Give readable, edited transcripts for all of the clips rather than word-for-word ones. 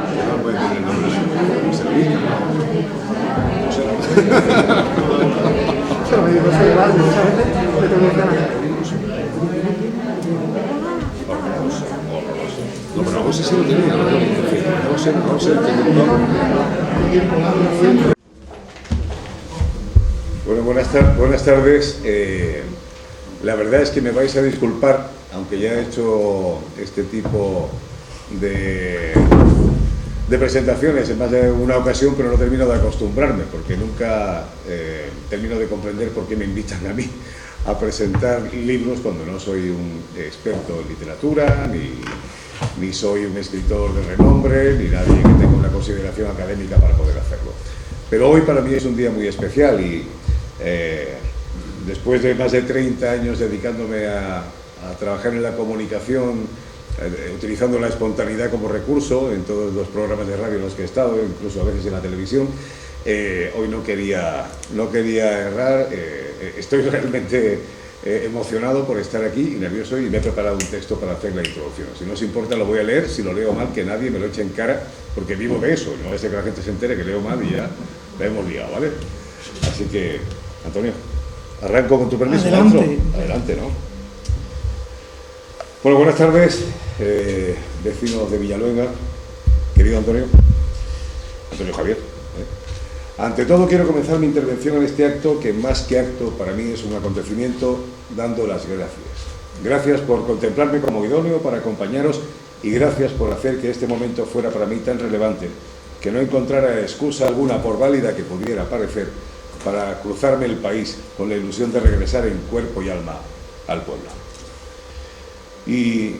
No puede tener nombre de servicio. Pero me digo, soy igual, muchas veces me tengo que ganar. No, pero algo sí lo tenía, ¿no? En fin, no sé qué. Bueno, buenas tardes. La verdad es que me vais a disculpar, aunque ya he hecho este tipo de presentaciones en más de una ocasión, pero no termino de acostumbrarme, porque nunca termino de comprender por qué me invitan a mí a presentar libros cuando no soy un experto en literatura, ni soy un escritor de renombre, ni nadie que tenga una consideración académica para poder hacerlo. Pero hoy para mí es un día muy especial y después de más de 30 años dedicándome a trabajar en la comunicación, utilizando la espontaneidad como recurso en todos los programas de radio en los que he estado, incluso a veces en la televisión, hoy no quería errar. Estoy realmente emocionado por estar aquí y nervioso, y me he preparado un texto para hacer la introducción. Si no os importa, lo voy a leer. Si lo leo mal, que nadie me lo eche en cara, porque vivo de eso. No es que la gente se entere que leo mal y ya la hemos liado, ¿vale? Así que, Antonio, arranco con tu permiso. Adelante. Adelante, ¿no? Bueno, buenas tardes, vecinos de Villaluenga, querido Antonio Javier. Ante todo, quiero comenzar mi intervención en este acto, que más que acto para mí es un acontecimiento, dando las gracias. Gracias por contemplarme como idóneo para acompañaros, y gracias por hacer que este momento fuera para mí tan relevante que no encontrara excusa alguna, por válida que pudiera parecer, para cruzarme el país con la ilusión de regresar en cuerpo y alma al pueblo. Y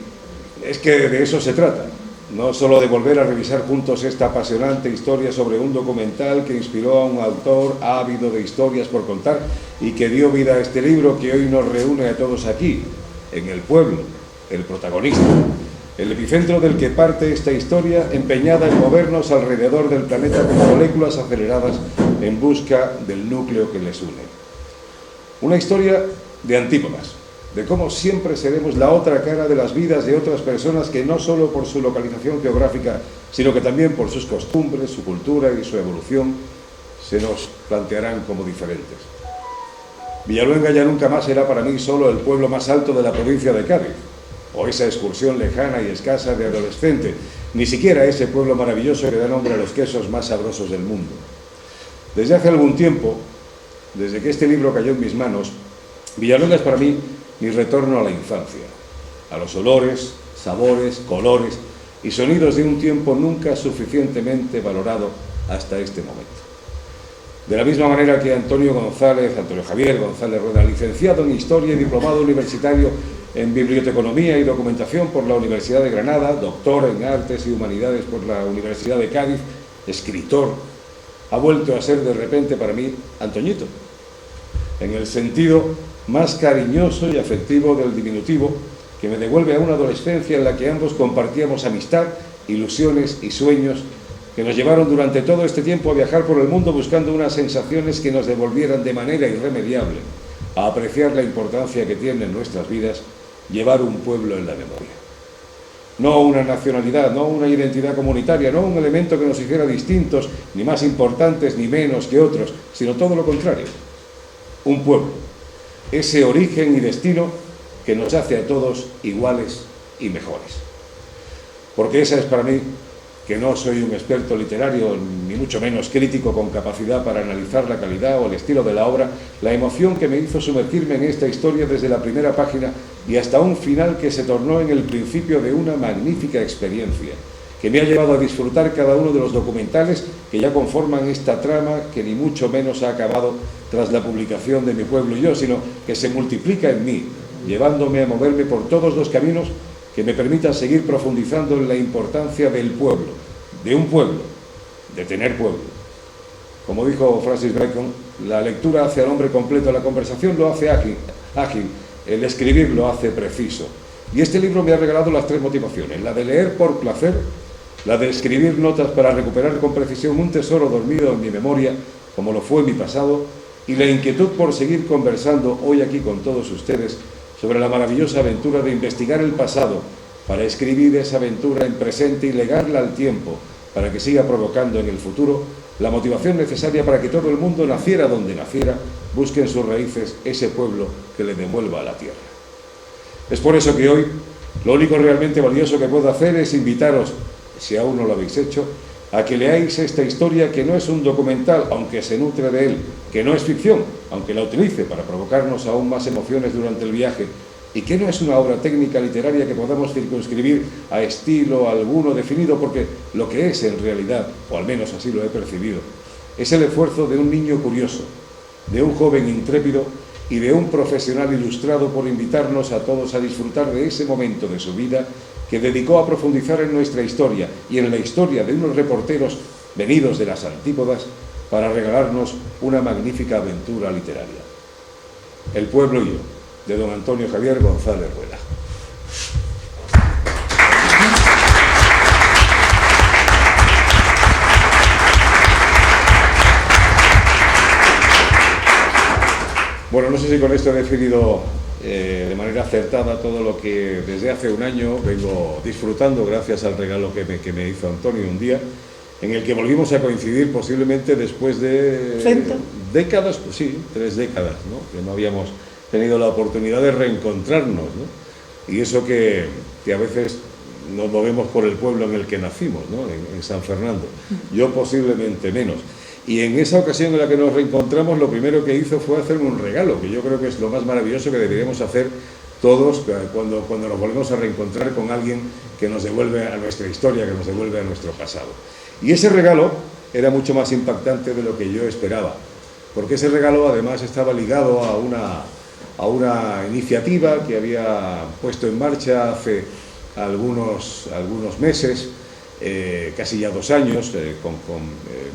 es que de eso se trata, no solo de volver a revisar juntos esta apasionante historia sobre un documental que inspiró a un autor ávido de historias por contar y que dio vida a este libro que hoy nos reúne a todos aquí, en el pueblo, el protagonista, el epicentro del que parte esta historia, empeñada en movernos alrededor del planeta como moléculas aceleradas en busca del núcleo que les une. Una historia de antípodas, de cómo siempre seremos la otra cara de las vidas de otras personas que no solo por su localización geográfica, sino que también por sus costumbres, su cultura y su evolución, se nos plantearán como diferentes. Villaluenga ya nunca más será para mí solo el pueblo más alto de la provincia de Cádiz, o esa excursión lejana y escasa de adolescente, ni siquiera ese pueblo maravilloso que da nombre a los quesos más sabrosos del mundo. Desde hace algún tiempo, desde que este libro cayó en mis manos, Villaluenga es para mí mi retorno a la infancia, a los olores, sabores, colores y sonidos de un tiempo nunca suficientemente valorado hasta este momento. De la misma manera que Antonio Javier González Rueda, licenciado en Historia y diplomado universitario en Biblioteconomía y Documentación por la Universidad de Granada, doctor en Artes y Humanidades por la Universidad de Cádiz, escritor, ha vuelto a ser de repente para mí Antoñito, en el sentido más cariñoso y afectivo del diminutivo, que me devuelve a una adolescencia en la que ambos compartíamos amistad, ilusiones y sueños que nos llevaron durante todo este tiempo a viajar por el mundo buscando unas sensaciones que nos devolvieran de manera irremediable a apreciar la importancia que tiene en nuestras vidas llevar un pueblo en la memoria. No una nacionalidad, no una identidad comunitaria, no un elemento que nos hiciera distintos, ni más importantes ni menos que otros, sino todo lo contrario. Un pueblo, ese origen y destino que nos hace a todos iguales y mejores. Porque esa es para mí, que no soy un experto literario, ni mucho menos crítico con capacidad para analizar la calidad o el estilo de la obra, la emoción que me hizo sumergirme en esta historia desde la primera página y hasta un final que se tornó en el principio de una magnífica experiencia, que me ha llevado a disfrutar cada uno de los documentales que ya conforman esta trama, que ni mucho menos ha acabado tras la publicación de Mi Pueblo y Yo, sino que se multiplica en mí, llevándome a moverme por todos los caminos que me permitan seguir profundizando en la importancia del pueblo, de un pueblo, de tener pueblo. Como dijo Francis Bacon, la lectura hace al hombre completo, la conversación lo hace ágil, el escribir lo hace preciso. Y este libro me ha regalado las tres motivaciones: la de leer por placer, la de escribir notas para recuperar con precisión un tesoro dormido en mi memoria, como lo fue mi pasado, y la inquietud por seguir conversando hoy aquí con todos ustedes sobre la maravillosa aventura de investigar el pasado para escribir esa aventura en presente y legarla al tiempo, para que siga provocando en el futuro la motivación necesaria para que todo el mundo, naciera donde naciera, busque en sus raíces ese pueblo que le devuelva a la tierra. Es por eso que hoy lo único realmente valioso que puedo hacer es invitaros, si aún no lo habéis hecho, a que leáis esta historia, que no es un documental, aunque se nutre de él, que no es ficción, aunque la utilice para provocarnos aún más emociones durante el viaje, y que no es una obra técnica literaria que podamos circunscribir a estilo alguno definido, porque lo que es en realidad, o al menos así lo he percibido, es el esfuerzo de un niño curioso, de un joven intrépido y de un profesional ilustrado por invitarnos a todos a disfrutar de ese momento de su vida que dedicó a profundizar en nuestra historia y en la historia de unos reporteros venidos de las antípodas para regalarnos una magnífica aventura literaria. El pueblo y yo, de don Antonio Javier González Rueda. Bueno, no sé si con esto he definido de manera acertada todo lo que desde hace un año vengo disfrutando gracias al regalo que me hizo Antonio un día, en el que volvimos a coincidir posiblemente después de 30 décadas, pues sí, 3 décadas, ¿no? Que no habíamos tenido la oportunidad de reencontrarnos, ¿no? Y eso que a veces nos movemos por el pueblo en el que nacimos, ¿no? En San Fernando. Yo posiblemente menos. Y en esa ocasión en la que nos reencontramos, lo primero que hizo fue hacerme un regalo, que yo creo que es lo más maravilloso que deberíamos hacer todos cuando nos volvemos a reencontrar con alguien que nos devuelve a nuestra historia, que nos devuelve a nuestro pasado. Y ese regalo era mucho más impactante de lo que yo esperaba, porque ese regalo además estaba ligado a una iniciativa que había puesto en marcha hace algunos meses, casi ya 2 años, con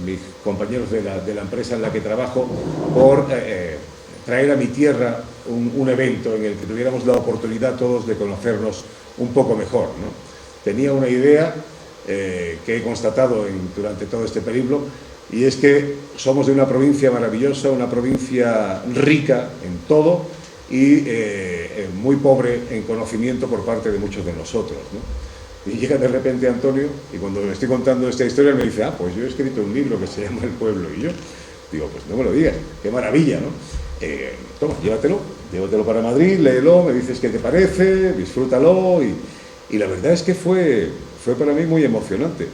mis compañeros de la empresa en la que trabajo, por traer a mi tierra un evento en el que tuviéramos la oportunidad todos de conocernos un poco mejor, ¿no? Tenía una idea que he constatado durante todo este periplo, y es que somos de una provincia maravillosa, una provincia rica en todo y muy pobre en conocimiento por parte de muchos de nosotros, ¿no? Y llega de repente Antonio, y cuando le estoy contando esta historia me dice: pues yo he escrito un libro que se llama El pueblo y yo. Digo, pues no me lo digas, qué maravilla, ¿no? Toma, llévatelo para Madrid, léelo, me dices qué te parece, disfrútalo. Y la verdad es que fue para mí muy emocionante,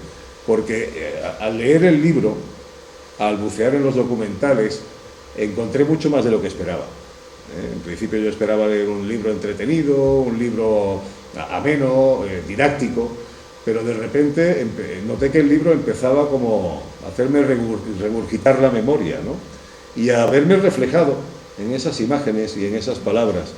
porque al leer el libro, al bucear en los documentales, encontré mucho más de lo que esperaba. En principio yo esperaba leer un libro entretenido, un libro ameno, didáctico, pero de repente noté que el libro empezaba como a hacerme regurgitar la memoria, ¿no? Y a verme reflejado en esas imágenes y en esas palabras,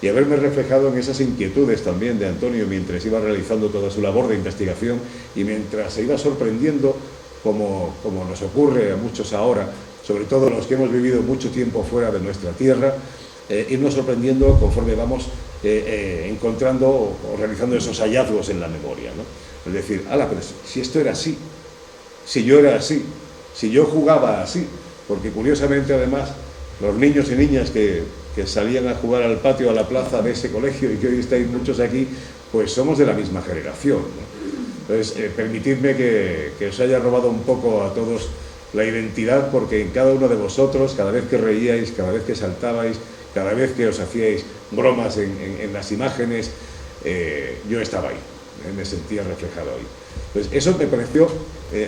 y a verme reflejado en esas inquietudes también de Antonio mientras iba realizando toda su labor de investigación y mientras se iba sorprendiendo, como nos ocurre a muchos ahora, sobre todo los que hemos vivido mucho tiempo fuera de nuestra tierra, irnos sorprendiendo conforme vamos encontrando o realizando esos hallazgos en la memoria, ¿no? Es decir, pero si esto era así, si yo era así, si yo jugaba así, porque curiosamente además los niños y niñas que salían a jugar al patio, a la plaza de ese colegio y que hoy estáis muchos aquí, pues somos de la misma generación, ¿no? Entonces, permitidme que os haya robado un poco a todos la identidad, porque en cada uno de vosotros, cada vez que reíais, cada vez que saltabais, cada vez que os hacíais bromas en las imágenes, yo estaba ahí, me sentía reflejado ahí. Pues eso me pareció,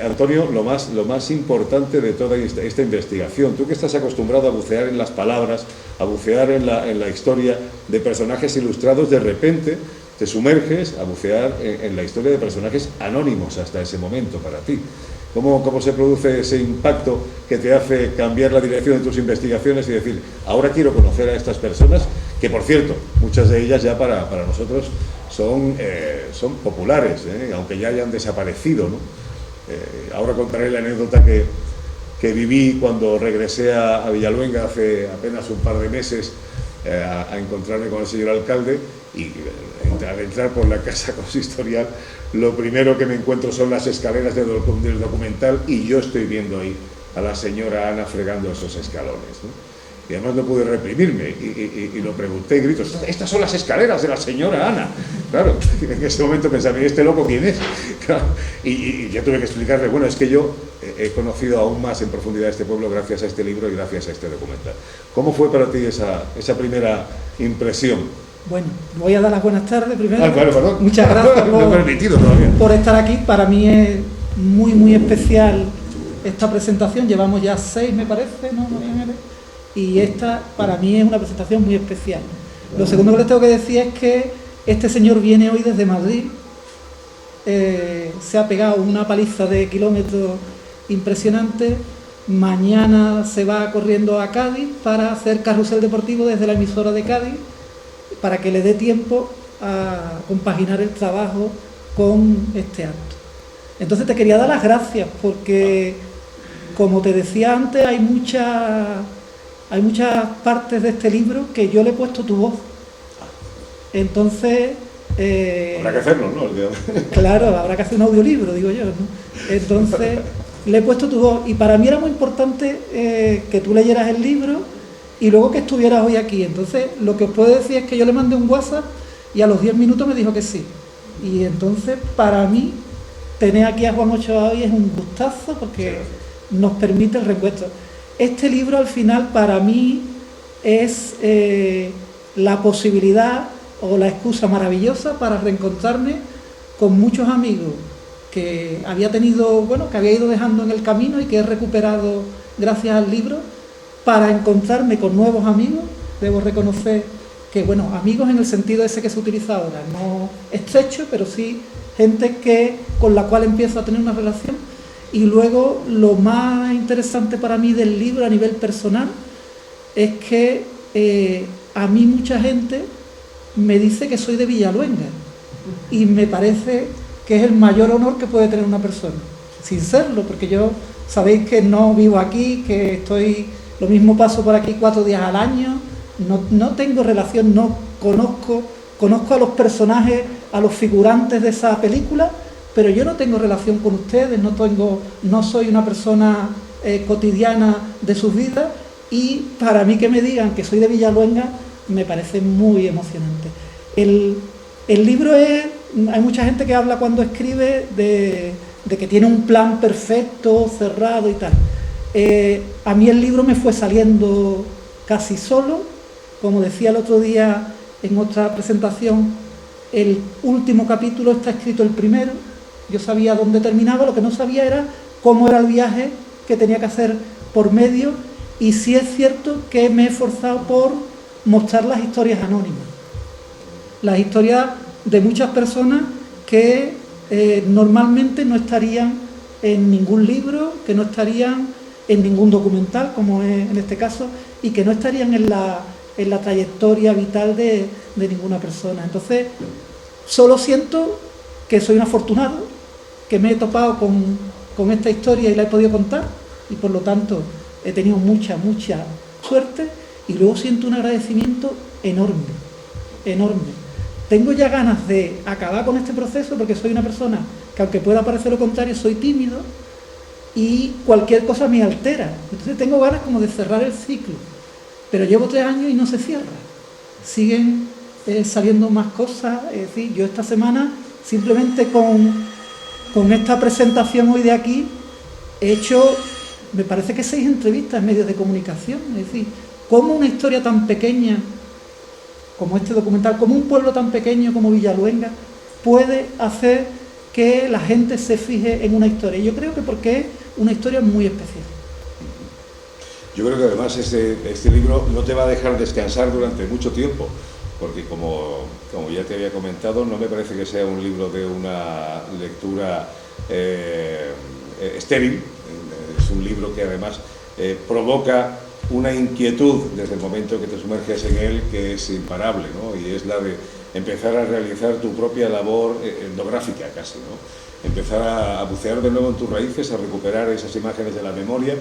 Antonio, lo más importante de toda esta investigación. Tú que estás acostumbrado a bucear en las palabras, a bucear en la historia de personajes ilustrados, de repente te sumerges a bucear en la historia de personajes anónimos hasta ese momento para ti. ¿Cómo se produce ese impacto que te hace cambiar la dirección de tus investigaciones y decir, ahora quiero conocer a estas personas, que por cierto, muchas de ellas ya para nosotros son populares, aunque ya hayan desaparecido, ¿no? Ahora contaré la anécdota que viví cuando regresé a Villaluenga hace apenas un par de meses a encontrarme con el señor alcalde, y al entrar por la casa consistorial, lo primero que me encuentro son las escaleras del documental, y yo estoy viendo ahí a la señora Ana fregando esos escalones, ¿no? y además no pude reprimirme y lo pregunté y gritos, estas son las escaleras de la señora Ana. Claro, en ese momento pensaba, ¿y este loco quién es? Claro, y ya tuve que explicarle, bueno, es que yo he conocido aún más en profundidad este pueblo gracias a este libro y gracias a este documental. ¿Cómo fue para ti esa primera impresión? Bueno, voy a dar las buenas tardes primero. Claro, perdón. Muchas gracias por estar aquí. Para mí es muy, muy especial esta presentación. Llevamos ya 6, me parece, ¿no? Y esta para mí es una presentación muy especial. Lo segundo que les tengo que decir es que este señor viene hoy desde Madrid. Se ha pegado una paliza de kilómetros impresionante. Mañana se va corriendo a Cádiz para hacer carrusel deportivo desde la emisora de Cádiz, para que le dé tiempo a compaginar el trabajo con este acto. Entonces te quería dar las gracias porque, como te decía antes, hay muchas partes de este libro que yo le he puesto tu voz. Entonces... habrá que hacerlo, ¿no? Claro, habrá que hacer un audiolibro, digo yo, ¿no? Entonces le he puesto tu voz y para mí era muy importante que tú leyeras el libro y luego que estuvieras hoy aquí. Entonces lo que os puedo decir es que yo le mandé un WhatsApp y a los 10 minutos me dijo que sí. Y entonces para mí tener aquí a Juan Ochoa hoy es un gustazo porque nos permite el reencuentro. Este libro al final para mí es la posibilidad o la excusa maravillosa para reencontrarme con muchos amigos que había tenido, bueno, que había ido dejando en el camino y que he recuperado gracias al libro, para encontrarme con nuevos amigos. Debo reconocer que, bueno, amigos en el sentido ese que se utiliza ahora, no estrecho, pero sí gente con la cual empiezo a tener una relación. Y luego lo más interesante para mí del libro a nivel personal es que a mí mucha gente me dice que soy de Villaluenga y me parece que es el mayor honor que puede tener una persona, sin serlo, porque yo sabéis que no vivo aquí, que lo mismo paso por aquí 4 días al año, no tengo relación, no conozco a los personajes, a los figurantes de esa película, pero yo no tengo relación con ustedes, no soy una persona cotidiana de sus vidas, y para mí que me digan que soy de Villaluenga me parece muy emocionante. El libro hay mucha gente que habla cuando escribe de que tiene un plan perfecto, cerrado y tal. A mí el libro me fue saliendo casi solo, como decía el otro día en otra presentación, el último capítulo está escrito el primero, yo sabía dónde terminaba, lo que no sabía era cómo era el viaje que tenía que hacer por medio, y sí es cierto que me he esforzado por mostrar las historias anónimas, las historias de muchas personas que normalmente no estarían en ningún libro, que no estarían en ningún documental, como es en este caso, y que no estarían en la trayectoria vital de ninguna persona. Entonces, solo siento que soy un afortunado, que me he topado con esta historia y la he podido contar, y por lo tanto he tenido mucha suerte, y luego siento un agradecimiento enorme. Tengo ya ganas de acabar con este proceso porque soy una persona que, aunque pueda parecer lo contrario, soy tímido y cualquier cosa me altera. Entonces tengo ganas como de cerrar el ciclo, pero llevo 3 años y no se cierra. Siguen saliendo más cosas. Es decir, yo esta semana, simplemente con esta presentación hoy de aquí, he hecho, me parece que 6 entrevistas en medios de comunicación. Es decir, cómo una historia tan pequeña como este documental, como un pueblo tan pequeño como Villaluenga, puede hacer que la gente se fije en una historia. Y yo creo que porque es una historia muy especial. Yo creo que además este libro no te va a dejar descansar durante mucho tiempo, porque como ya te había comentado, no me parece que sea un libro de una lectura estéril. Es un libro que además provoca una inquietud desde el momento que te sumerges en él, que es imparable, ¿no? Y es la de empezar a realizar tu propia labor etnográfica casi, ¿no? Empezar a bucear de nuevo en tus raíces, a recuperar esas imágenes de la memoria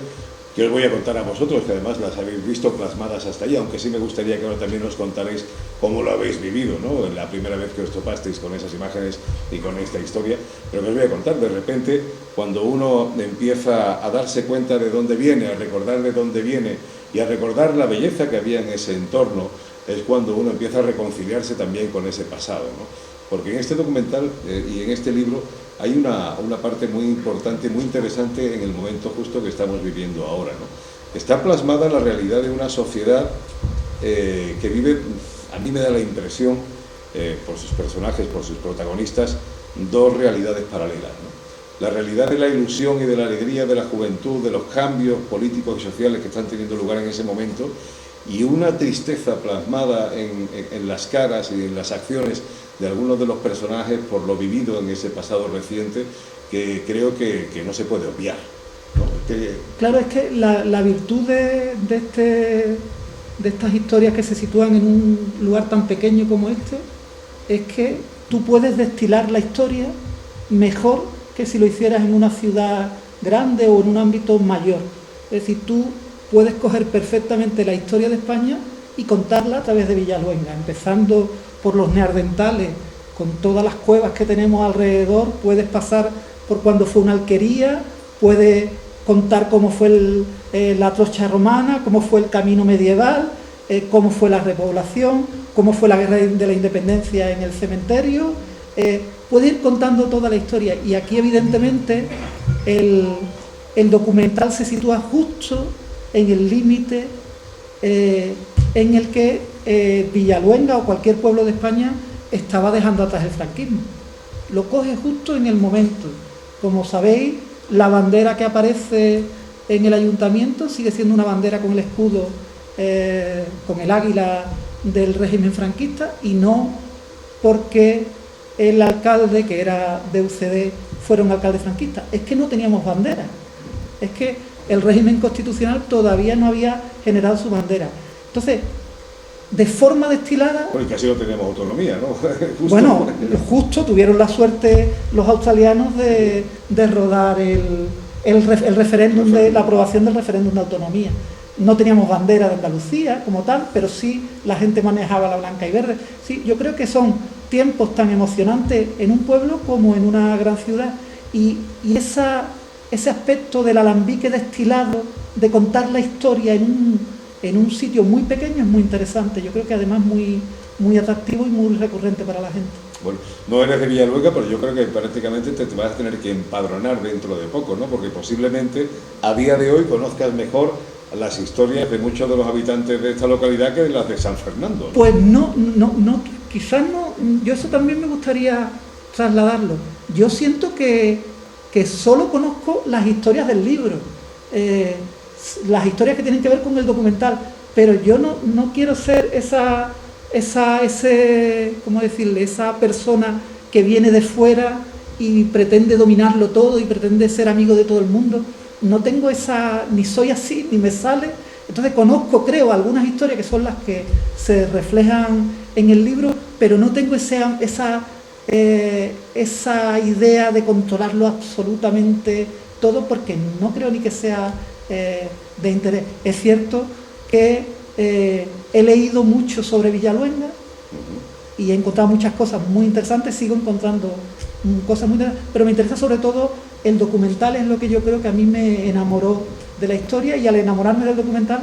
que os voy a contar a vosotros, que además las habéis visto plasmadas hasta allí, aunque sí me gustaría que ahora también os contaréis cómo lo habéis vivido, ¿no? La primera vez que os topasteis con esas imágenes y con esta historia. Pero que os voy a contar, de repente, cuando uno empieza a darse cuenta de dónde viene, a recordar de dónde viene, Y a recordar la belleza que había en ese entorno es cuando uno empieza a reconciliarse también con ese pasado, ¿no? Porque en este documental y en este libro hay una parte muy importante, muy interesante en el momento justo que estamos viviendo ahora, ¿no? Está plasmada la realidad de una sociedad que vive, a mí me da la impresión, por sus personajes, por sus protagonistas, dos realidades paralelas, ¿no? La realidad de la ilusión y de la alegría de la juventud, de los cambios políticos y sociales que están teniendo lugar en ese momento, y una tristeza plasmada en las caras y en las acciones de algunos de los personajes por lo vivido en ese pasado reciente, que creo que no se puede obviar, ¿no? Claro, es que la virtud de estas historias que se sitúan en un lugar tan pequeño como este es que tú puedes destilar la historia mejor que si lo hicieras en una ciudad grande o en un ámbito mayor. Es decir, tú puedes coger perfectamente la historia de España y contarla a través de Villaluenga, empezando por los neandertales, con todas las cuevas que tenemos alrededor. Puedes pasar por cuando fue una alquería, puedes contar cómo fue la trocha romana, cómo fue el camino medieval, cómo fue la repoblación, cómo fue la guerra de la independencia en el cementerio. Puedes ir contando toda la historia, y aquí evidentemente el documental se sitúa justo en el límite en el que Villaluenga o cualquier pueblo de España estaba dejando atrás el franquismo. Lo coge justo en el momento. Como sabéis, la bandera que aparece en el ayuntamiento sigue siendo una bandera con el escudo, con el águila del régimen franquista, y no porque el alcalde, que era de UCD, fuera un alcalde franquista. Es que no teníamos bandera. Es que el régimen constitucional todavía no había generado su bandera. Entonces, de forma destilada... Bueno, y casi no tenemos autonomía, ¿no? Justo. Bueno, justo tuvieron la suerte los australianos de rodar el referéndum, de la aprobación del referéndum de autonomía. No teníamos bandera de Andalucía como tal, pero sí la gente manejaba la blanca y verde. Sí, yo creo que son tiempos tan emocionantes en un pueblo como en una gran ciudad. Y ese aspecto del alambique destilado, de contar la historia en un sitio muy pequeño, es muy interesante. Yo creo que además muy atractivo y muy recurrente para la gente. Bueno, no eres de Villaluenga, pero yo creo que prácticamente te vas a tener que empadronar dentro de poco, ¿no? Porque posiblemente a día de hoy conozcas mejor las historias de muchos de los habitantes de esta localidad que de las de San Fernando, ¿no? Pues no, quizás no. Yo eso también me gustaría trasladarlo. Yo siento que solo conozco las historias del libro, las historias que tienen que ver con el documental, pero yo no quiero ser ¿cómo decirle? Esa persona que viene de fuera y pretende dominarlo todo y pretende ser amigo de todo el mundo. No tengo ni soy así, ni me sale. Entonces conozco, creo, algunas historias que son las que se reflejan en el libro, pero no tengo esa idea de controlarlo absolutamente todo, porque no creo ni que sea de interés. Es cierto que he leído mucho sobre Villaluenga y he encontrado muchas cosas muy interesantes, sigo encontrando cosas muy interesantes, pero me interesa sobre todo el documental. Es lo que yo creo que a mí me enamoró de la historia, y al enamorarme del documental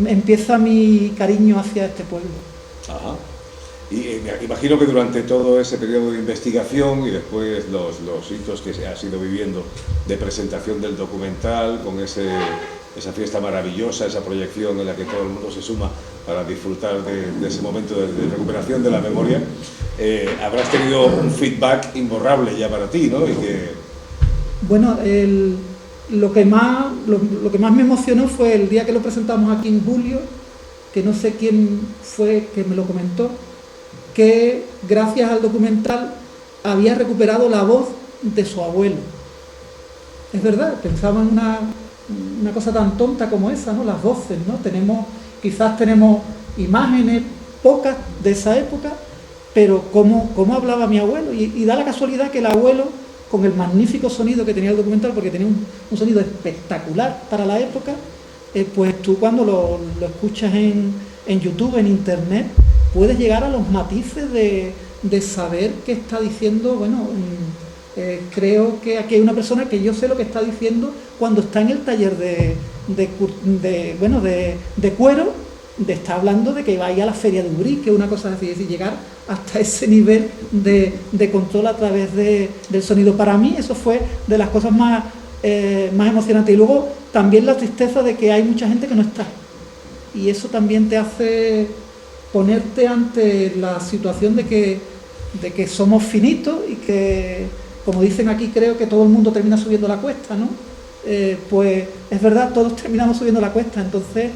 empieza mi cariño hacia este pueblo. Ajá. Y imagino que durante todo ese periodo de investigación y después los hitos que se has ido viviendo de presentación del documental, con esa fiesta maravillosa, esa proyección en la que todo el mundo se suma para disfrutar de ese momento de recuperación de la memoria, habrás tenido un feedback imborrable ya para ti, ¿no? Bueno, lo que más me emocionó fue el día que lo presentamos aquí en julio, que no sé quién fue que me lo comentó, que gracias al documental había recuperado la voz de su abuelo. Es verdad, pensaba en una cosa tan tonta como esa, ¿no? Las voces, ¿no? Quizás tenemos imágenes pocas de esa época, pero cómo hablaba mi abuelo, y da la casualidad que el abuelo, con el magnífico sonido que tenía el documental, porque tenía un sonido espectacular para la época, pues tú cuando lo escuchas en YouTube, en internet, puedes llegar a los matices de saber qué está diciendo. Bueno, creo que aquí hay una persona que yo sé lo que está diciendo cuando está en el taller de cuero, está hablando de que va a ir a la feria de Ubrique, una cosa así, es decir, llegar hasta ese nivel de control a través del sonido. Para mí eso fue de las cosas más emocionantes. Y luego también la tristeza de que hay mucha gente que no está. Y eso también te hace ponerte ante la situación de que somos finitos y que, como dicen aquí, creo que todo el mundo termina subiendo la cuesta, ¿no? Pues es verdad, todos terminamos subiendo la cuesta. Entonces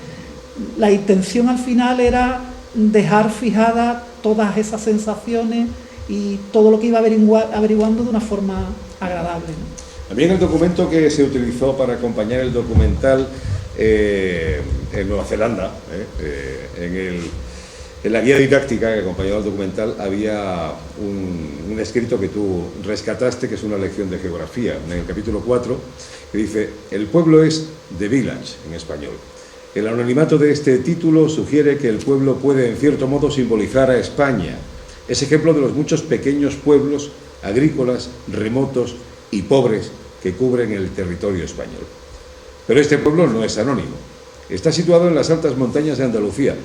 la intención al final era dejar fijadas todas esas sensaciones y todo lo que iba averiguando de una forma agradable, ¿no? También el documento que se utilizó para acompañar el documental en Nueva Zelanda, en la guía didáctica que acompañaba el documental, había un escrito que tú rescataste, que es una lección de geografía, en el capítulo 4, que dice: el pueblo es the village, en español. El anonimato de este título sugiere que el pueblo puede, en cierto modo, simbolizar a España. Es ejemplo de los muchos pequeños pueblos agrícolas, remotos y pobres que cubren el territorio español. Pero este pueblo no es anónimo. Está situado en las altas montañas de Andalucía,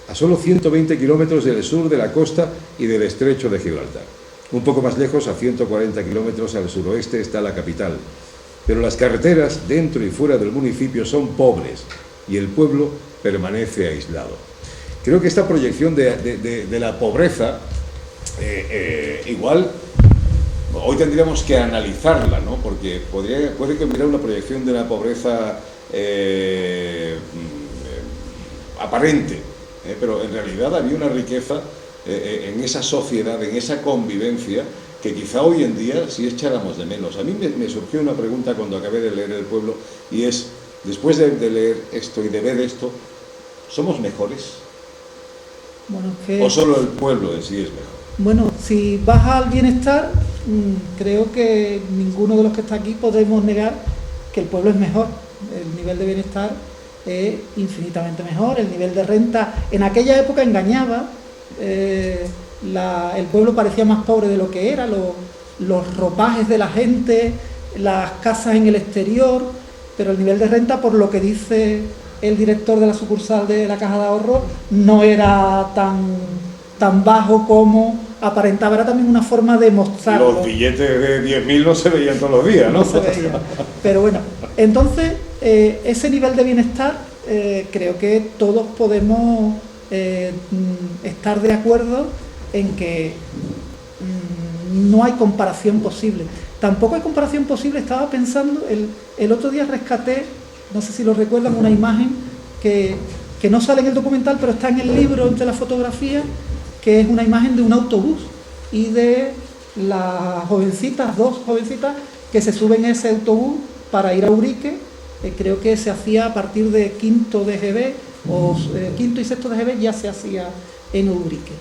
a solo 120 kilómetros del sur de la costa y del estrecho de Gibraltar. Un poco más lejos, a 140 kilómetros al suroeste, está la capital. Pero las carreteras dentro y fuera del municipio son pobres y el pueblo permanece aislado. Creo que esta proyección de la pobreza, igual hoy tendríamos que analizarla, ¿no? Porque puede que hubiera una proyección de la pobreza aparente, pero en realidad había una riqueza en esa sociedad, en esa convivencia, que quizá hoy en día sí echáramos de menos. A mí me surgió una pregunta cuando acabé de leer El pueblo, y es, después de leer esto y de ver esto, ¿somos mejores? Bueno, ¿O solo el pueblo en sí es mejor? Bueno, si vas al bienestar, creo que ninguno de los que está aquí podemos negar que el pueblo es mejor. El nivel de bienestar es infinitamente mejor. El nivel de renta en aquella época engañaba. El pueblo parecía más pobre de lo que era. Los ropajes de la gente, las casas en el exterior, pero el nivel de renta, por lo que dice el director de la sucursal de la Caja de Ahorro, no era tan bajo como aparentaba. Era también una forma de mostrarlo. Los billetes de 10.000 no se veían todos los días, ¿no? No se veían. Pero bueno, entonces ese nivel de bienestar, creo que todos podemos estar de acuerdo en que no hay comparación posible. Tampoco hay comparación posible. Estaba pensando, el otro día rescaté, no sé si lo recuerdan, una imagen que no sale en el documental, pero está en el libro entre las fotografías, que es una imagen de un autobús y de las jovencitas, dos jovencitas que se suben a ese autobús para ir a Ubrique. Creo que se hacía a partir de quinto de GB o quinto y sexto de GB, ya se hacía en Ubrique.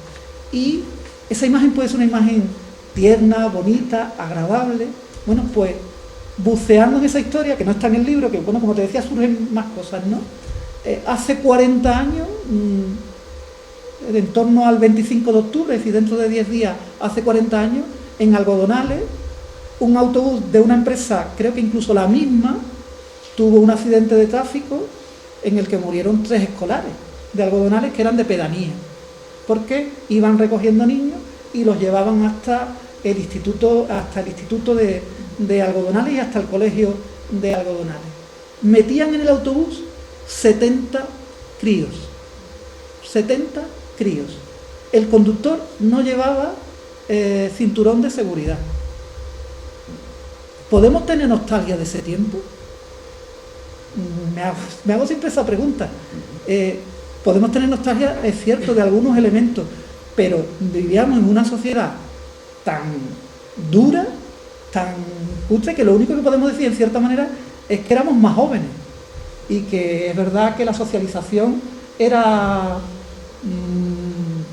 Y esa imagen puede ser una imagen tierna, bonita, agradable. Bueno, pues buceando en esa historia, que no está en el libro, que bueno, como te decía, surgen más cosas, ¿no? Hace 40 años, en torno al 25 de octubre, es decir, dentro de 10 días, hace 40 años, en Algodonales, un autobús de una empresa, creo que incluso la misma, tuvo un accidente de tráfico en el que murieron 3 escolares de Algodonales que eran de pedanía, porque iban recogiendo niños y los llevaban hasta el instituto de Algodonales y hasta el colegio de Algodonales. Metían en el autobús 70 críos. 70 críos. El conductor no llevaba cinturón de seguridad. ¿Podemos tener nostalgia de ese tiempo? Me hago siempre esa pregunta. Podemos tener nostalgia, es cierto, de algunos elementos, pero vivíamos en una sociedad tan dura, tan cutre, que lo único que podemos decir en cierta manera es que éramos más jóvenes y que es verdad que la socialización era,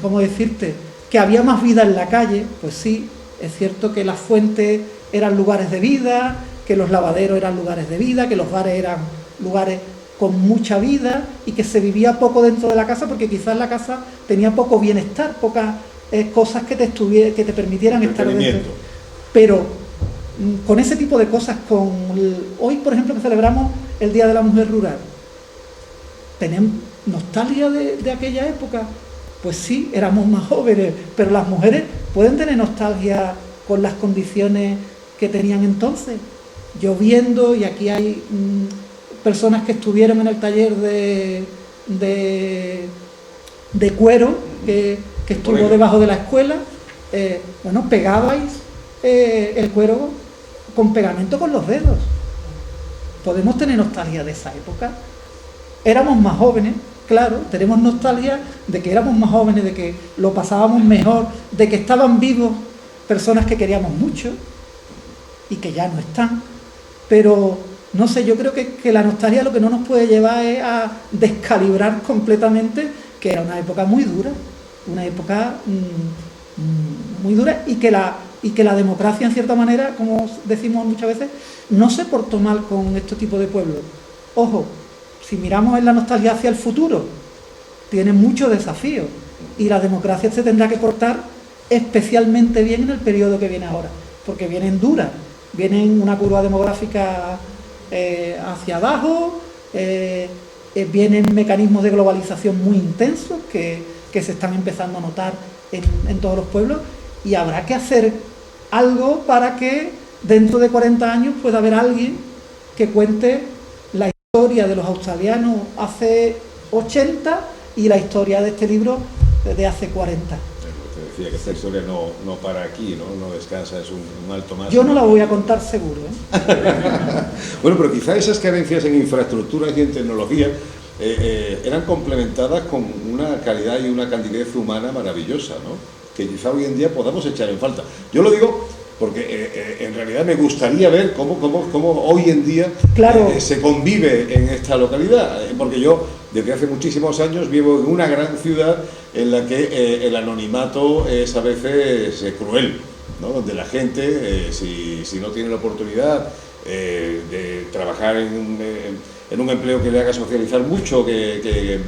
¿cómo decirte?, que había más vida en la calle. Pues sí, es cierto que las fuentes eran lugares de vida, que los lavaderos eran lugares de vida, que los bares eran lugares con mucha vida y que se vivía poco dentro de la casa porque quizás la casa tenía poco bienestar, pocas cosas que te permitieran estar dentro. Pero con ese tipo de cosas, hoy por ejemplo que celebramos el Día de la Mujer Rural, ¿tenemos nostalgia de aquella época? Pues sí, éramos más jóvenes, pero las mujeres pueden tener nostalgia con las condiciones que tenían entonces. Yo viendo, y aquí hay personas que estuvieron en el taller de cuero que estuvo debajo de la escuela, pegabais el cuero con pegamento con los dedos. Podemos tener nostalgia de esa época. Éramos más jóvenes, claro, tenemos nostalgia de que éramos más jóvenes, de que lo pasábamos mejor, de que estaban vivos personas que queríamos mucho y que ya no están. Pero, no sé, yo creo que la nostalgia lo que no nos puede llevar es a descalibrar completamente que era una época muy dura, una época muy dura, y que la democracia, en cierta manera, como decimos muchas veces, no se portó mal con este tipo de pueblos. Ojo, si miramos en la nostalgia hacia el futuro, tiene muchos desafíos, y la democracia se tendrá que portar especialmente bien en el periodo que viene ahora, porque vienen duras, vienen una curva demográfica hacia abajo, vienen mecanismos de globalización muy intensos que se están empezando a notar en todos los pueblos, y habrá que hacer algo para que dentro de 40 años pueda haber alguien que cuente la historia de los australianos hace 80 y la historia de este libro de hace 40. Te decía que esta historia no para aquí, no descansa, es un alto más. Yo no la voy a contar seguro, ¿eh? Bueno, pero quizá esas carencias en infraestructuras y en tecnología eran complementadas con una calidad y una candidez humana maravillosa, ¿no? Que quizá hoy en día podamos echar en falta. Yo lo digo porque en realidad me gustaría ver cómo hoy en día se convive en esta localidad, porque yo desde hace muchísimos años vivo en una gran ciudad en la que el anonimato es a veces cruel, ¿no? Donde la gente, si no tiene la oportunidad de trabajar en un empleo que le haga socializar mucho, o que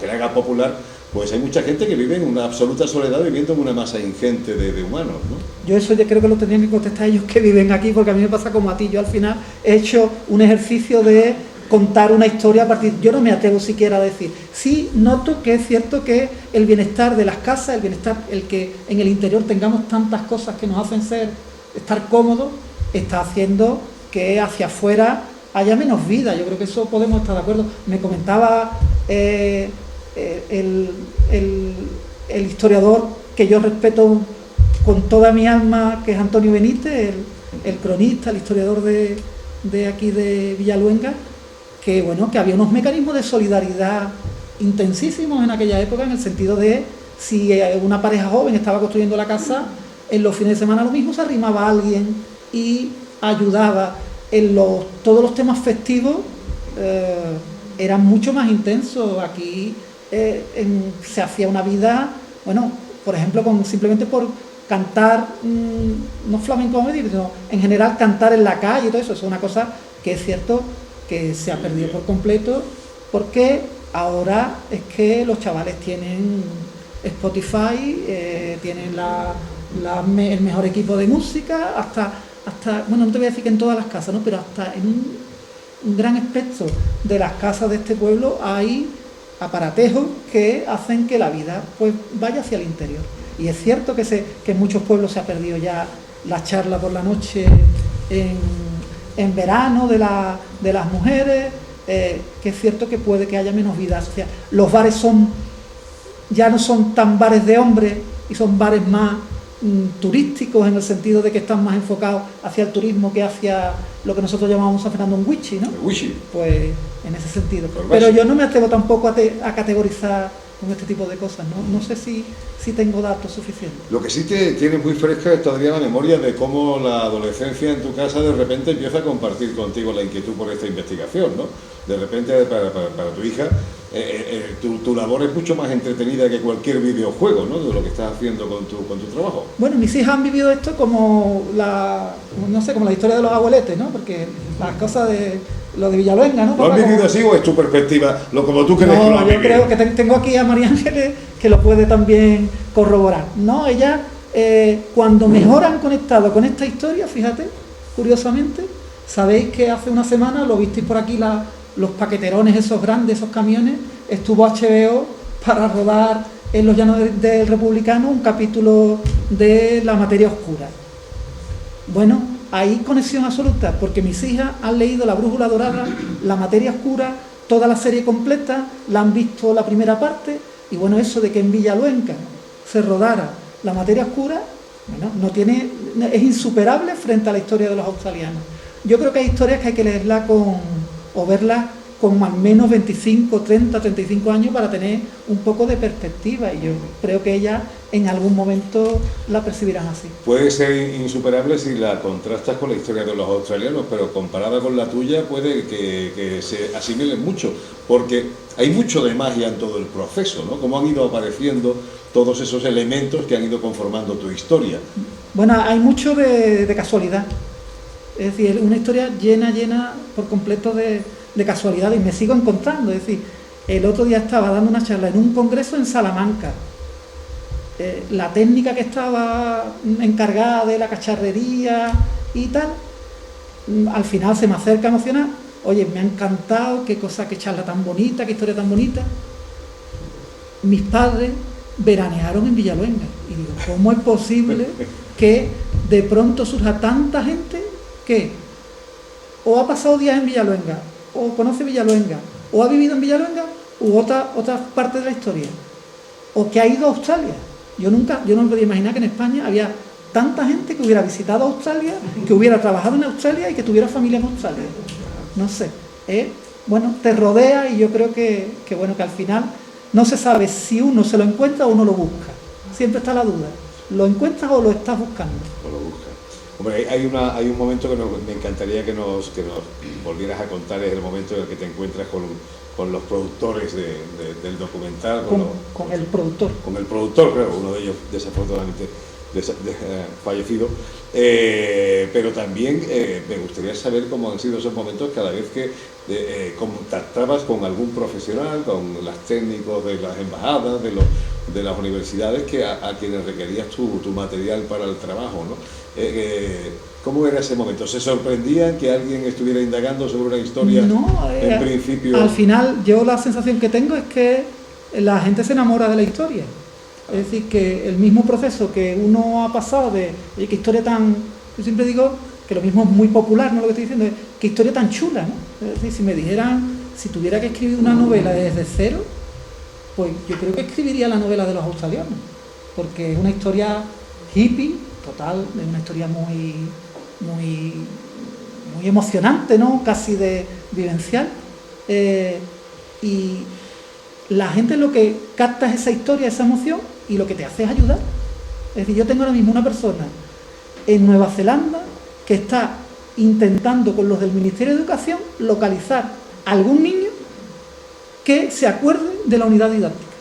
le haga popular, pues hay mucha gente que vive en una absoluta soledad, viviendo en una masa ingente de humanos, ¿no? Yo eso ya creo que lo tendrían que contestar ellos que viven aquí, porque a mí me pasa como a ti. Yo al final he hecho un ejercicio de contar una historia a partir... Yo no me atrevo siquiera a decir. Sí noto que es cierto que el bienestar de las casas, el bienestar, el que en el interior tengamos tantas cosas que nos hacen estar cómodos, está haciendo que hacia afuera haya menos vida. Yo creo que eso podemos estar de acuerdo. Me comentaba el historiador que yo respeto con toda mi alma, que es Antonio Benítez, el cronista, el historiador de aquí de Villaluenga, que bueno, que había unos mecanismos de solidaridad intensísimos en aquella época, en el sentido de si una pareja joven estaba construyendo la casa, en los fines de semana lo mismo se arrimaba a alguien y ayudaba. Todos los temas festivos eran mucho más intensos. Aquí se hacía una vida, bueno, por ejemplo, simplemente por cantar, no flamenco, sino en general cantar en la calle y todo eso. Es una cosa que es cierto que se ha perdido por completo, porque ahora es que los chavales tienen Spotify, tienen el mejor equipo de música, hasta, bueno, no te voy a decir que en todas las casas, ¿no? Pero hasta en un gran espectro de las casas de este pueblo hay aparatejos que hacen que la vida pues vaya hacia el interior. Y es cierto que en muchos pueblos se ha perdido ya la charla por la noche en verano de las mujeres, que es cierto que puede que haya menos vida. O sea, los bares ya no son tan bares de hombres y son bares más turísticos, en el sentido de que están más enfocados hacia el turismo que hacia lo que nosotros llamamos San Fernando un wichi, ¿no? Wichi. Pues en ese sentido. Pero yo no me atrevo tampoco a categorizar con este tipo de cosas, ¿no? No sé si tengo datos suficientes. Lo que sí te tiene muy fresca es todavía la memoria de cómo la adolescencia en tu casa de repente empieza a compartir contigo la inquietud por esta investigación, ¿no? De repente para tu hija tu labor es mucho más entretenida que cualquier videojuego, ¿no? De lo que estás haciendo con tu trabajo. Bueno, mis hijas han vivido esto como la historia de los abueletes, ¿no? Porque las cosas de lo de Villaluenga, ¿no? ¿Lo has vivido así o es tu perspectiva? Como tú crees que lo has vivido. Yo creo que tengo aquí a María Ángeles que lo puede también corroborar. No, ella, cuando mejor han conectado con esta historia, fíjate, curiosamente, sabéis que hace una semana lo visteis por aquí los paqueterones esos grandes, esos camiones, estuvo HBO para rodar en los llanos del Republicano un capítulo de La materia oscura. Bueno, hay conexión absoluta, porque mis hijas han leído La brújula dorada, La materia oscura, toda la serie completa, la han visto la primera parte, y bueno, eso de que en Villaluenga se rodara La materia oscura, bueno, es insuperable frente a la historia de los australianos. Yo creo que hay historias que hay que leerlas o verlas con al menos 25, 30, 35 años para tener un poco de perspectiva, y yo creo que ellas en algún momento la percibirán así. Puede ser insuperable si la contrastas con la historia de los australianos, pero comparada con la tuya puede que se asimilen mucho, porque hay mucho de magia en todo el proceso, ¿no? Cómo han ido apareciendo todos esos elementos que han ido conformando tu historia. Bueno, hay mucho de casualidad, es decir, una historia llena por completo de casualidad, y me sigo encontrando. Es decir, el otro día estaba dando una charla en un congreso en Salamanca. La técnica que estaba encargada de la cacharrería y tal, al final se me acerca a emocionar. Oye, me ha encantado, qué charla tan bonita, qué historia tan bonita. Mis padres veranearon en Villaluenga. Y digo, ¿cómo es posible que de pronto surja tanta gente que o ha pasado días en Villaluenga, o conoce Villaluenga, o ha vivido en Villaluenga, u otra parte de la historia, o que ha ido a Australia? Yo no me podía imaginar que en España había tanta gente que hubiera visitado Australia, que hubiera trabajado en Australia y que tuviera familia en Australia. No sé, bueno, te rodea, y yo creo que al final no se sabe si uno se lo encuentra o uno lo busca. Siempre está la duda, ¿lo encuentras o lo estás buscando? O lo buscas. Hombre, hay un momento que me encantaría que nos volvieras a contar, es el momento en el que te encuentras con los productores del documental. Con el productor. Con el productor, claro, uno de ellos desafortunadamente fallecido. Pero también me gustaría saber cómo han sido esos momentos cada vez que contactabas con algún profesional, con los técnicos de las embajadas, de las universidades, a quienes requerías tu material para el trabajo, ¿no? ¿Cómo era ese momento? ¿Se sorprendían que alguien estuviera indagando sobre una historia? No, en principio. Al final, yo la sensación que tengo es que la gente se enamora de la historia. Es decir, que el mismo proceso que uno ha pasado de qué historia tan... Yo siempre digo que lo mismo es muy popular, ¿no? Lo que estoy diciendo es qué historia tan chula, ¿no? Es decir, si me dijeran, si tuviera que escribir una novela desde cero, pues yo creo que escribiría la novela de los australianos, porque es una historia hippie, total, es una historia muy emocionante, ¿no? Casi de vivencial, y la gente lo que capta es esa historia, esa emoción, y lo que te hace es ayudar. Es decir, yo tengo ahora mismo una persona en Nueva Zelanda que está intentando con los del Ministerio de Educación localizar a algún niño que se acuerde de la unidad didáctica,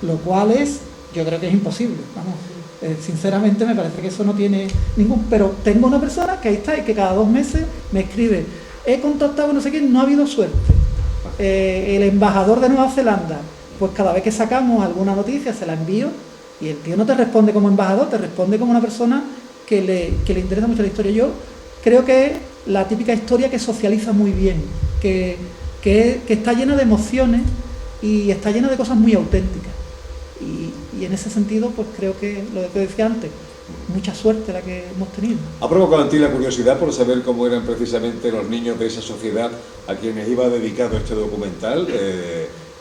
lo cual yo creo que es imposible, vamos. Sinceramente me parece que eso no tiene ningún... Pero tengo una persona que ahí está y que cada 2 meses me escribe, he contactado con no sé quién, no ha habido suerte. El embajador de Nueva Zelanda, pues cada vez que sacamos alguna noticia se la envío, y el tío no te responde como embajador, te responde como una persona que le interesa mucho la historia. Yo creo que es la típica historia que socializa muy bien, que está llena de emociones y está llena de cosas muy auténticas. Y en ese sentido, pues creo que lo que decía antes, mucha suerte la que hemos tenido. ¿Ha provocado en ti la curiosidad por saber cómo eran precisamente los niños de esa sociedad a quienes iba dedicado este documental?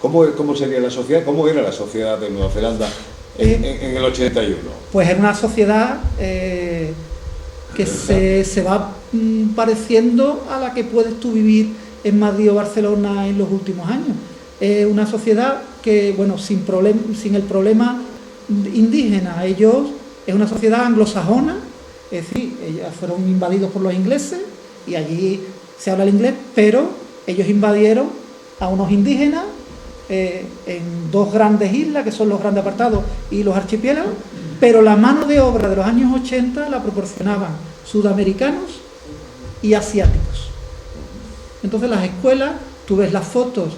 ¿Cómo sería la sociedad? ¿Cómo era la sociedad de Nueva Zelanda en el 81? Pues era una sociedad que se va pareciendo a la que puedes tú vivir en Madrid o Barcelona en los últimos años. Una sociedad que, bueno, sin el problema indígena, ellos es una sociedad anglosajona, es decir, ellos fueron invadidos por los ingleses y allí se habla el inglés, pero ellos invadieron a unos indígenas en 2 grandes islas, que son los grandes apartados y los archipiélagos, pero la mano de obra de los años 80 la proporcionaban sudamericanos y asiáticos. Entonces las escuelas, tú ves las fotos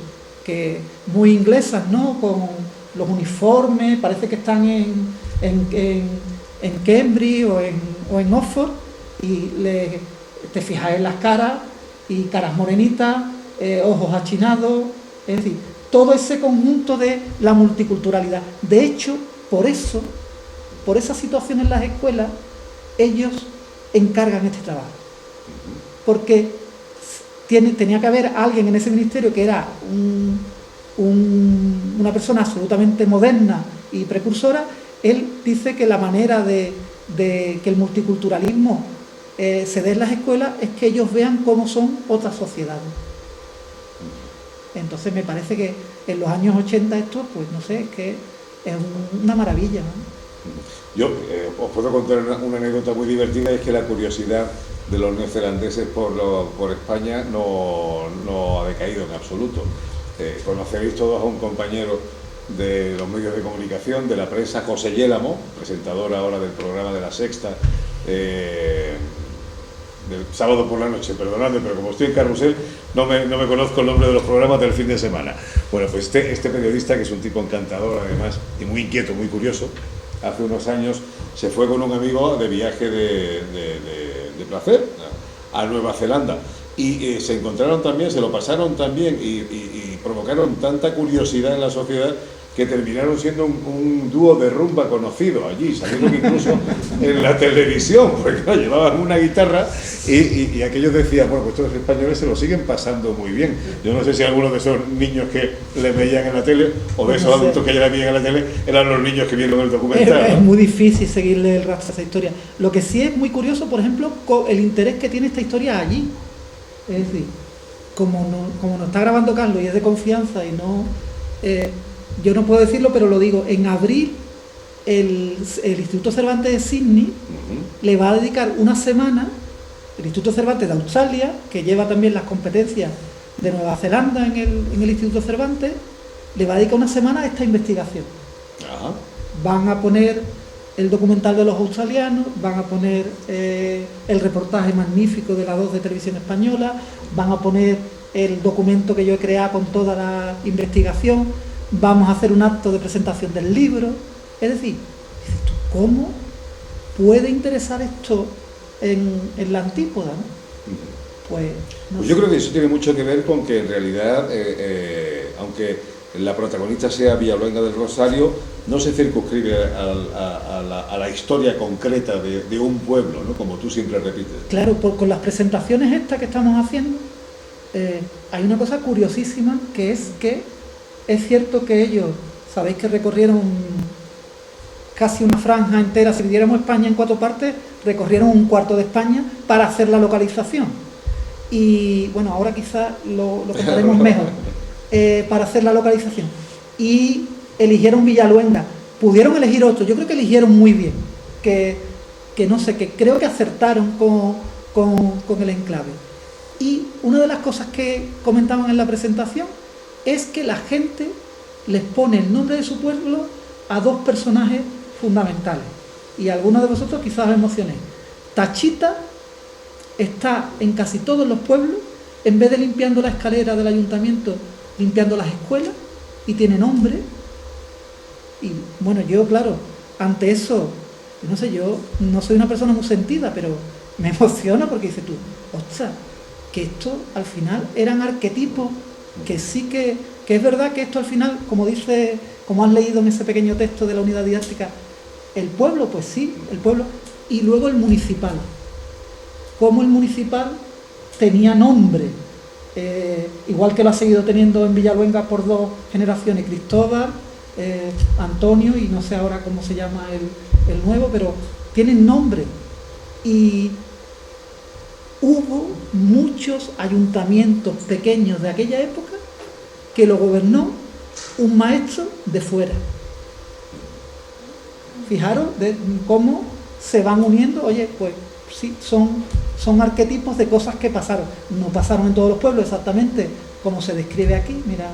que muy inglesas, ¿no? Con los uniformes, parece que están en Cambridge o en Oxford, y te fijas en las caras, y caras morenitas, ojos achinados, es decir, todo ese conjunto de la multiculturalidad. De hecho, por esa situación en las escuelas, ellos encargan este trabajo. Porque tenía que haber alguien en ese ministerio que era una persona absolutamente moderna y precursora. Él dice que la manera de que el multiculturalismo se dé en las escuelas es que ellos vean cómo son otras sociedades. Entonces me parece que en los años 80 esto, pues no sé, es que es una maravilla, ¿no? Yo os puedo contar una anécdota muy divertida, es que la curiosidad de los neozelandeses por España no ha decaído en absoluto. Conoceréis todos a un compañero de los medios de comunicación, de la prensa, José Yélamo, presentador ahora del programa de La Sexta, del sábado por la noche, perdonadme, pero como estoy en carrusel, no me conozco el nombre de los programas del fin de semana. Bueno, pues este periodista, que es un tipo encantador además, y muy inquieto, muy curioso, hace unos años se fue con un amigo de viaje de placer a Nueva Zelanda, y se encontraron también, se lo pasaron también, y provocaron tanta curiosidad en la sociedad que terminaron siendo un dúo de rumba conocido allí, salieron incluso en la televisión, porque claro, llevaban una guitarra y aquellos decían, bueno, pues estos españoles se lo siguen pasando muy bien. Yo no sé si algunos de esos niños que le veían en la tele, o de esos adultos que ya le veían en la tele, eran los niños que vieron el documental. Es muy difícil seguirle el rastro a esa historia. Lo que sí es muy curioso, por ejemplo, el interés que tiene esta historia allí. Es decir, como nos está grabando Carlos y es de confianza y no... yo no puedo decirlo, pero lo digo. En abril, el Instituto Cervantes de Sydney le va a dedicar una semana, el Instituto Cervantes de Australia, que lleva también las competencias de Nueva Zelanda en el Instituto Cervantes, le va a dedicar una semana a esta investigación. Ajá. Van a poner el documental de los australianos, van a poner el reportaje magnífico de la 2 de Televisión Española, van a poner el documento que yo he creado con toda la investigación, vamos a hacer un acto de presentación del libro. Es decir, ¿cómo puede interesar esto en la antípoda, ¿no? Pues yo creo que eso tiene mucho que ver con que en realidad, aunque la protagonista sea Villaluenga del Rosario, no se circunscribe a la historia concreta de un pueblo, ¿no? Como tú siempre repites. Claro, con las presentaciones estas que estamos haciendo, hay una cosa curiosísima, que es cierto que ellos, sabéis que recorrieron casi una franja entera. Si dividiéramos España en 4 partes, recorrieron un cuarto de España para hacer la localización. Y bueno, ahora quizás lo contaremos mejor, para hacer la localización. Y eligieron Villaluenga. Pudieron elegir otro, yo creo que eligieron muy bien, que no sé, que creo que acertaron con el enclave. Y una de las cosas que comentaban en la presentación es que la gente les pone el nombre de su pueblo a 2 personajes fundamentales. Y algunos de vosotros quizás os emocionéis. Tachita está en casi todos los pueblos, en vez de limpiando la escalera del ayuntamiento, limpiando las escuelas, y tiene nombre. Y bueno, yo, claro, ante eso, no sé, yo no soy una persona muy sentida, pero me emociona porque dices tú, ostras, que esto al final eran arquetipos, que sí que es verdad que esto al final, como has leído en ese pequeño texto de la unidad didáctica, el pueblo, pues sí, el pueblo, y luego el municipal. Como el municipal tenía nombre, igual que lo ha seguido teniendo en Villaluenga por 2 generaciones, Cristóbal, Antonio, y no sé ahora cómo se llama el nuevo, pero tienen nombre. Y hubo muchos ayuntamientos pequeños de aquella época que lo gobernó un maestro de fuera. Fijaros de cómo se van uniendo. Oye, pues sí, son arquetipos de cosas que pasaron. No pasaron en todos los pueblos exactamente como se describe aquí, mira.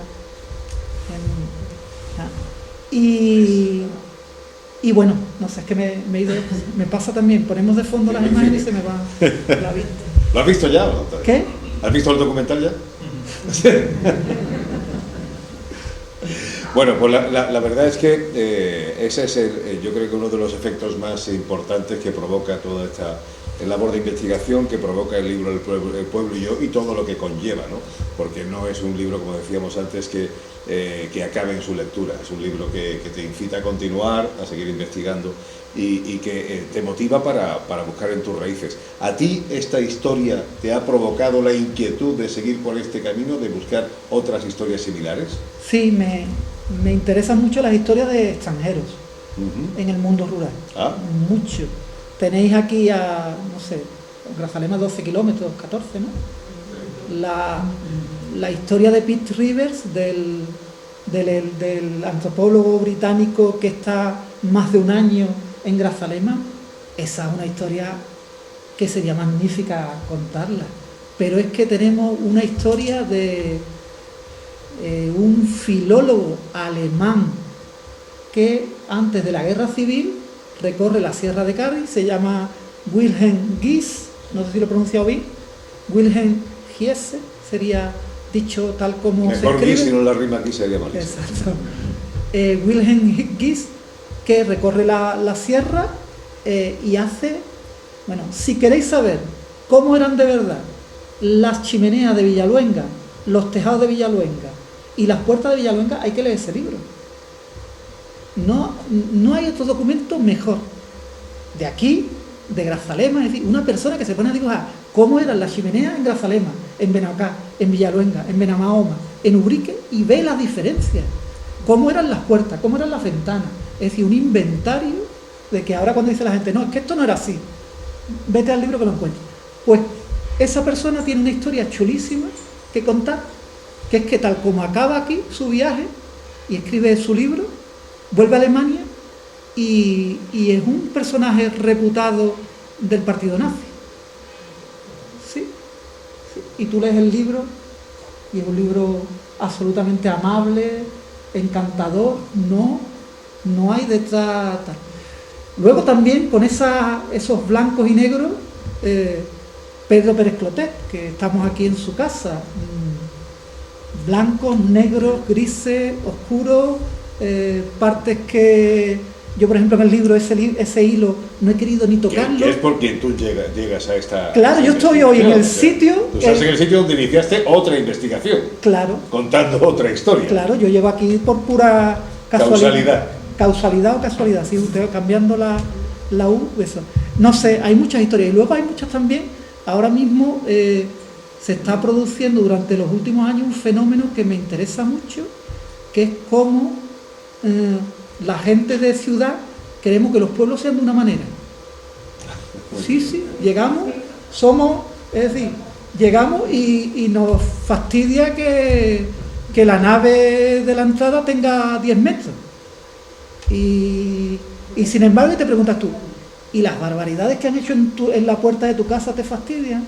Y bueno, no sé, es que me pasa también, ponemos de fondo las imágenes y se me va la vista. ¿Lo has visto ya? ¿Qué? ¿Has visto el documental ya? Bueno, pues la verdad es que ese es yo creo que uno de los efectos más importantes que provoca toda labor de investigación que provoca el libro El pueblo y yo, y todo lo que conlleva, ¿no? Porque no es un libro, como decíamos antes, que acabe en su lectura. Es un libro que te incita a continuar, a seguir investigando y que te motiva para buscar en tus raíces. ¿A ti esta historia te ha provocado la inquietud de seguir por este camino, de buscar otras historias similares? Sí, me interesan mucho las historias de extranjeros en el mundo rural. Mucho. Tenéis aquí a, no sé, Grazalema 12 kilómetros, 14, ¿no? La historia de Pete Rivers, del antropólogo británico que está más de un año en Grazalema, esa es una historia que sería magnífica contarla. Pero es que tenemos una historia de un filólogo alemán que antes de la guerra civil recorre la Sierra de Cádiz, se llama Wilhelm Gies, no sé si lo he pronunciado bien, Wilhelm Giese, sería dicho tal como mejor se escribe. Gies, si no la rima aquí sería mal. Exacto. Wilhelm Gies, que recorre la sierra y hace, bueno, si queréis saber cómo eran de verdad las chimeneas de Villaluenga, los tejados de Villaluenga y las puertas de Villaluenga, hay que leer ese libro. No hay otro documento mejor de aquí, de Grazalema, es decir, una persona que se pone a dibujar cómo eran las chimeneas en Grazalema, en Benaucá, en Villaluenga, en Benamahoma, en Ubrique, y ve las diferencias, cómo eran las puertas, cómo eran las ventanas, es decir, un inventario de que ahora cuando dice la gente, no, es que esto no era así, vete al libro que lo encuentres. Pues esa persona tiene una historia chulísima que contar, que es que tal como acaba aquí su viaje y escribe su libro, vuelve a Alemania y es un personaje reputado del partido nazi. ¿Sí? Y tú lees el libro y es un libro absolutamente amable, encantador, no hay detrás tal. Luego también con esos blancos y negros, Pedro Pérez Clotet, que estamos aquí en su casa, blancos, negros, grises, oscuros, partes que yo, por ejemplo, en el libro ese hilo no he querido ni tocarlo. Que es porque tú llegas a esta... Claro, yo estoy hoy en el sitio... Tú estás en el sitio donde iniciaste otra investigación. Claro. Contando otra historia. Claro, yo llevo aquí por pura casualidad. Causalidad o casualidad, sí, usted cambiando la U, eso. No sé, hay muchas historias. Y luego hay muchas también, ahora mismo se está produciendo durante los últimos años un fenómeno que me interesa mucho, que es cómo la gente de ciudad queremos que los pueblos sean de una manera. Sí, llegamos, es decir, llegamos y nos fastidia que la nave de la entrada tenga 10 metros. Y sin embargo te preguntas tú, ¿y las barbaridades que han hecho en la puerta de tu casa te fastidian?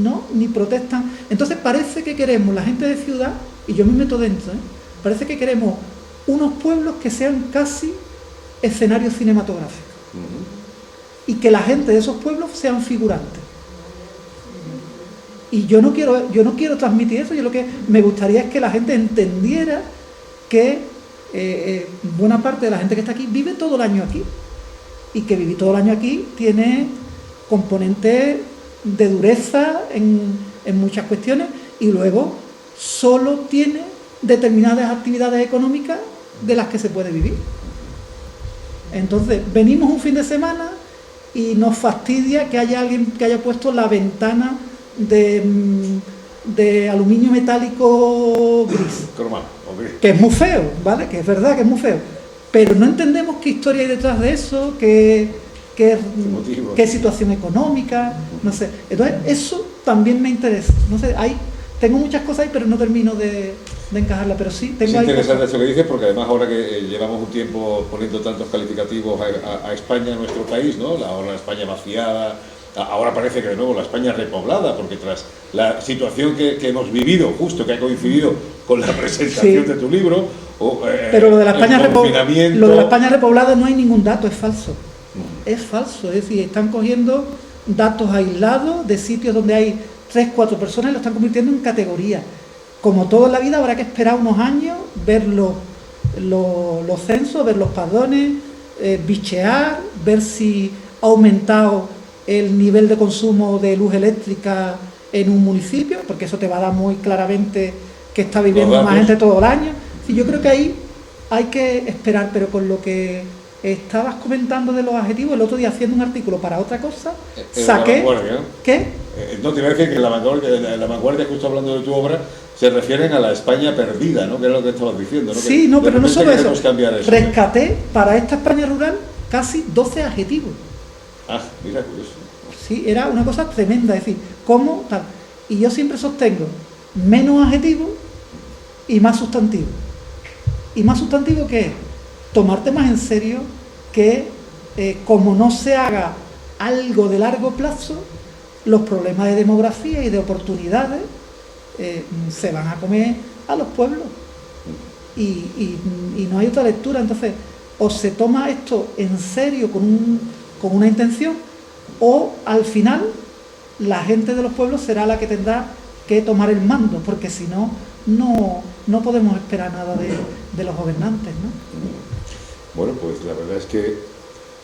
No, ni protestan. Entonces parece que queremos, la gente de ciudad, y yo me meto dentro, parece que queremos unos pueblos que sean casi escenarios cinematográficos. Y que la gente de esos pueblos sean figurantes. Y yo no quiero transmitir eso. Yo lo que me gustaría es que la gente entendiera que buena parte de la gente que está aquí vive todo el año aquí. Y que vivir todo el año aquí tiene componentes de dureza en muchas cuestiones, y luego solo tiene determinadas actividades económicas de las que se puede vivir. Entonces venimos un fin de semana y nos fastidia que haya alguien que haya puesto la ventana de aluminio metálico gris, que es muy feo, ¿vale? Que es verdad que es muy feo, pero no entendemos qué historia hay detrás de eso, qué situación económica, no sé. Entonces eso también me interesa, no sé, tengo muchas cosas ahí, pero no termino de encajarla, pero sí tengo. Es interesante eso que dices, porque además ahora que llevamos un tiempo poniendo tantos calificativos a España, a nuestro país, ¿no? Ahora la España vaciada, ahora parece que de nuevo la España repoblada, porque tras la situación que hemos vivido, justo que ha coincidido con la presentación de tu libro, pero lo de la España repoblada no hay ningún dato, es falso. Es falso, es decir, están cogiendo datos aislados de sitios donde hay 3-4 personas y lo están convirtiendo en categorías. Como todo en la vida, habrá que esperar unos años, ver los censos, ver los padrones, bichear, ver si ha aumentado el nivel de consumo de luz eléctrica en un municipio, porque eso te va a dar muy claramente que está viviendo más gente todo el año. Sí, yo creo que ahí hay que esperar, pero con lo que estabas comentando de los adjetivos, el otro día haciendo un artículo para otra cosa, saqué... ¿Qué? No, te iba a decir que en la vanguardia, justo hablando de tu obra, se refieren a la España perdida, ¿no? Que era lo que estabas diciendo, ¿no? Sí, no, pero no solo eso. Rescaté ¿no? para esta España rural casi 12 adjetivos. Ah, mira, curioso. Sí, era una cosa tremenda, es decir, ¿cómo tal? Y yo siempre sostengo menos adjetivos y más sustantivos. ¿Y más sustantivo qué es? Tomarte más en serio que como no se haga algo de largo plazo, los problemas de demografía y de oportunidades se van a comer a los pueblos. Y no hay otra lectura. Entonces, o se toma esto en serio con una intención, o al final la gente de los pueblos será la que tendrá que tomar el mando, porque si no, no podemos esperar nada de los gobernantes, ¿no? Bueno, pues la verdad es que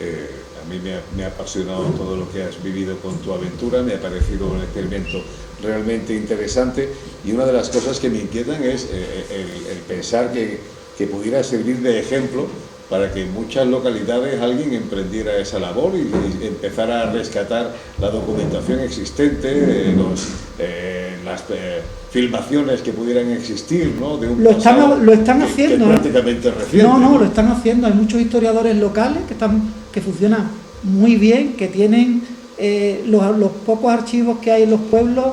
a mí me ha apasionado todo lo que has vivido con tu aventura, me ha parecido un experimento realmente interesante, y una de las cosas que me inquietan es el pensar que pudiera servir de ejemplo para que en muchas localidades alguien emprendiera esa labor y empezara a rescatar la documentación existente, las filmaciones que pudieran existir, ¿no? De un pasado lo están haciendo, que prácticamente reciente. No, lo están haciendo. Hay muchos historiadores locales que funcionan muy bien, que tienen los pocos archivos que hay en los pueblos,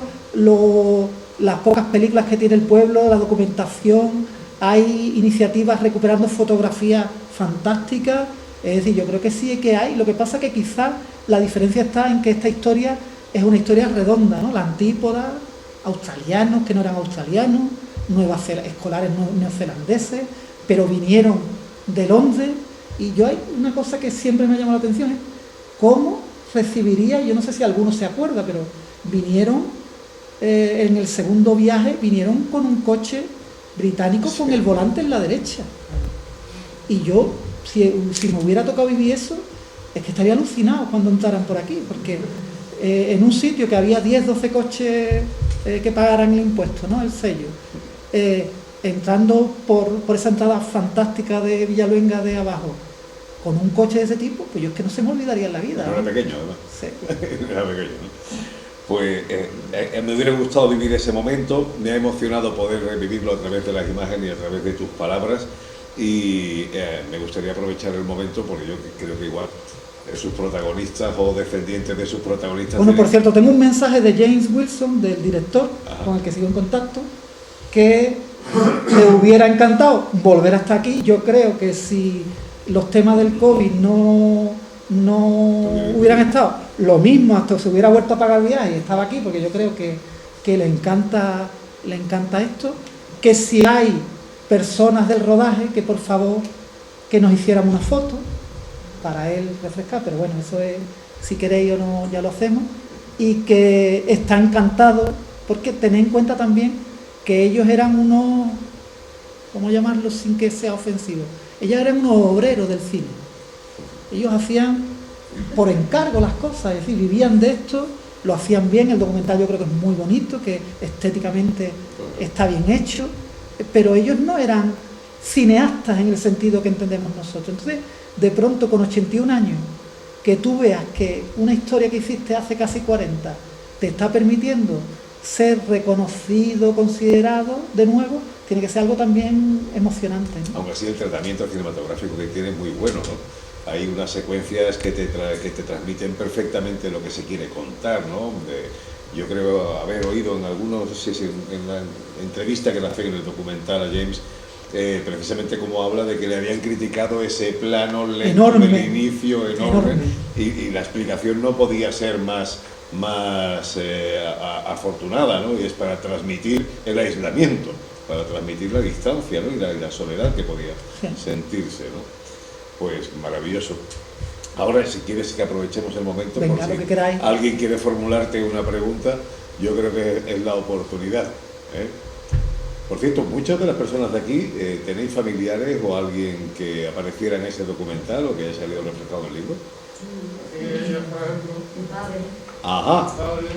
las pocas películas que tiene el pueblo, la documentación. Hay iniciativas recuperando fotografías fantásticas. Es decir, yo creo que sí que hay. Lo que pasa es que quizás la diferencia está en que esta historia es una historia redonda, ¿no? La antípoda, australianos que no eran australianos, escolares neozelandeses, pero vinieron de Londres. Y yo hay una cosa que siempre me ha llamado la atención, es cómo recibiría, yo no sé si alguno se acuerda, pero vinieron en el segundo viaje, vinieron con un coche británico con el volante en la derecha. Y yo, si me hubiera tocado vivir eso, es que estaría alucinado cuando entraran por aquí, porque en un sitio que había 10, 12 coches que pagaran el impuesto, ¿no? El sello, entrando por esa entrada fantástica de Villaluenga de abajo, con un coche de ese tipo, pues yo es que no se me olvidaría en la vida. Era pequeño, además. Sí. Era pequeño, ¿no? Pues me hubiera gustado vivir ese momento, me ha emocionado poder revivirlo a través de las imágenes y a través de tus palabras, y me gustaría aprovechar el momento porque yo creo que igual sus protagonistas o descendientes de sus protagonistas... Bueno, por cierto, tengo un mensaje de James Wilson, del director, con el que sigo en contacto, que le hubiera encantado volver hasta aquí. Yo creo que si los temas del COVID no hubieran estado, lo mismo, hasta se hubiera vuelto a pagar el viaje y estaba aquí, porque yo creo que le encanta esto, que si hay personas del rodaje, que por favor que nos hiciéramos una foto para él refrescar, pero bueno, eso es, si queréis o no, ya lo hacemos, y que está encantado, porque tened en cuenta también que ellos eran unos, ¿cómo llamarlos sin que sea ofensivo? Ellos eran unos obreros del cine. Ellos hacían por encargo las cosas, es decir, vivían de esto, lo hacían bien. El documental yo creo que es muy bonito, que estéticamente está bien hecho, pero ellos no eran cineastas en el sentido que entendemos nosotros. Entonces, de pronto, con 81 años, que tú veas que una historia que hiciste hace casi 40 te está permitiendo ser reconocido, considerado de nuevo, tiene que ser algo también emocionante, ¿no? Aunque así el tratamiento cinematográfico que tiene es muy bueno, ¿no? Hay unas secuencias que te transmiten perfectamente lo que se quiere contar, ¿no? Yo creo haber oído en algunos, no sé si en la entrevista que le hacen en el documental a James, precisamente como habla de que le habían criticado ese plano lento del inicio enorme. Y la explicación no podía ser más afortunada, ¿no? Y es para transmitir el aislamiento, para transmitir la distancia, ¿no? y la soledad que podía sentirse, ¿no? Pues maravilloso. Ahora, si quieres que aprovechemos el momento, venga, por si alguien quiere formularte una pregunta, yo creo que es la oportunidad, ¿eh? Por cierto, muchas de las personas de aquí, ¿tenéis familiares o alguien que apareciera en ese documental o que haya salido reflejado en el libro? Ella, por ejemplo, Mi padre. Ajá. padre,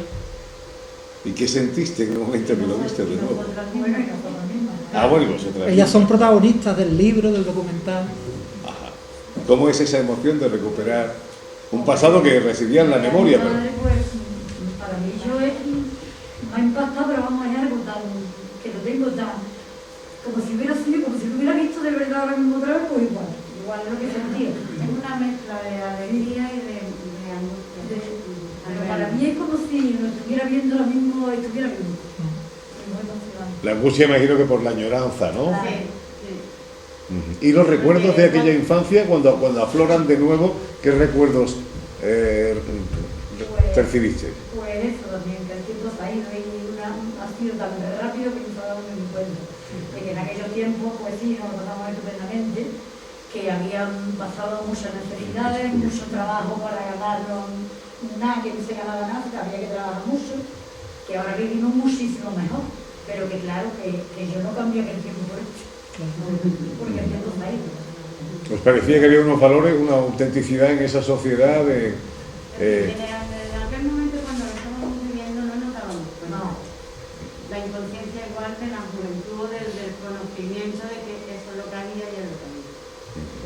¿Y qué sentiste en el momento que lo viste de nuevo? Nosotras mismas y nosotras mismas. Ah, bueno, y vosotras. Ellas son protagonistas del libro, del documental. Ajá. ¿Cómo es esa emoción de recuperar un pasado que recibía en la memoria? Mi Pero... padre, pues, para mí yo me ha impactado, pero vamos, es algo tan, que lo tengo tan, como si hubiera sido, como si lo hubiera visto de verdad ahora mismo otra vez, pues igual es lo que sentí. Es una mezcla de alegría y de angustia. Pero para mí es como si lo estuviera viendo ahora mismo, estuviera vivo. Es muy emocionante. La angustia, imagino que por la añoranza, ¿no? Claro. Sí, sí. Ujú. ¿Y los recuerdos de aquella infancia, cuando afloran de nuevo, qué recuerdos percibiste? Pues eso también, que el tiempo se ha ido y ha sido tan rápido que no se ha dado ni cuenta. De que en aquellos tiempos, pues sí, nos lo pasamos estupendamente, que habían pasado muchas necesidades, mucho trabajo para ganar nada, que no se ganaba nada, que había que trabajar mucho, que ahora vivimos muchísimo mejor, pero que claro, que yo no cambio aquel tiempo por esto, porque el tiempo se ha ido. ¿Os parecía que había unos valores, una autenticidad en esa sociedad? En aquel momento cuando lo estábamos viviendo no notábamos cuenta. No. La inconsciencia igual que la juventud del conocimiento de que eso es lo que había y es lo que había.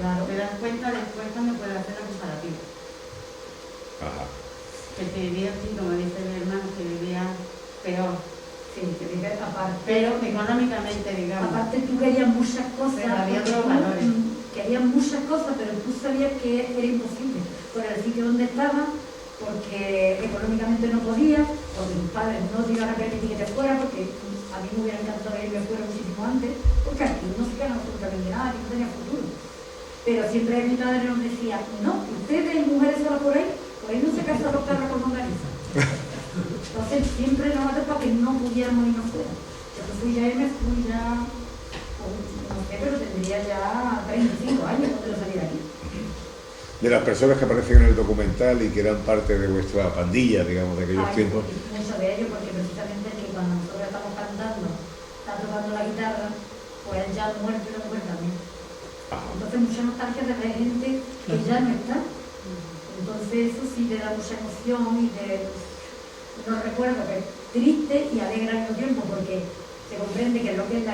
Claro. Te das cuenta después cuando puedes hacer la comparativa. Ajá. Que se vivía así, como dice mi hermano, se vivía peor. Sí, que vives aparte. Pero económicamente, digamos. Aparte tú querías muchas cosas, Pero había porque otros tú, valores. querías muchas cosas, pero tú sabías que era imposible por el sitio donde estabas, porque económicamente no podías, porque tus padres no te iban a permitir que te fuera, porque a mí me hubiera encantado irme fuera muchísimo antes, porque aquí no se gana absolutamente nada, aquí no tenía futuro. Pero siempre mi padre nos decía, no, ustedes mujeres solas por ahí no se casan los perros con longaniza. Entonces siempre nos hace para que no pudiéramos irnos fuera. Yo me fui ya, no sé, pero tendría ya 35 años cuando yo salí de aquí. De las personas que aparecen en el documental y que eran parte de vuestra pandilla, digamos, de aquellos tiempos. Muchos de ellos, porque precisamente el que cuando nosotros estamos cantando, está tocando la guitarra, pues él ya muerto y la mujer también. Entonces mucha nostalgia de ver gente que ya no está. Entonces eso sí te da mucha emoción y no recuerdo que es triste y alegre al mismo tiempo, porque se comprende que lo que es en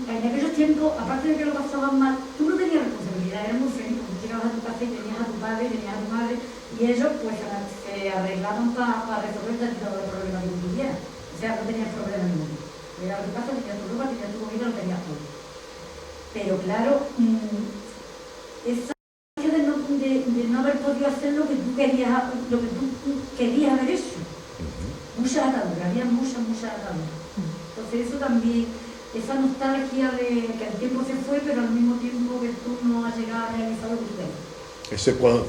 aquellos tiempos, aparte de que lo pasaban mal, tú no tenías responsabilidad, eras muy feliz, porque llegabas a tu casa y tenías a tu padre, tenías a tu madre, y ellos pues se arreglaban para resolver todos los problemas que tú tuvieras. O sea, no tenías problema ninguno. Llegabas a tu casa, tenías tu ropa, tenías tu comida, lo tenías todo. Pero claro, esa de no haber podido hacer lo que tú querías haber hecho. Muchas ataduras, había muchas ataduras. Entonces eso también, esa nostalgia de que el tiempo se fue, pero al mismo tiempo que tú no has llegado a realizar lo que tú querías.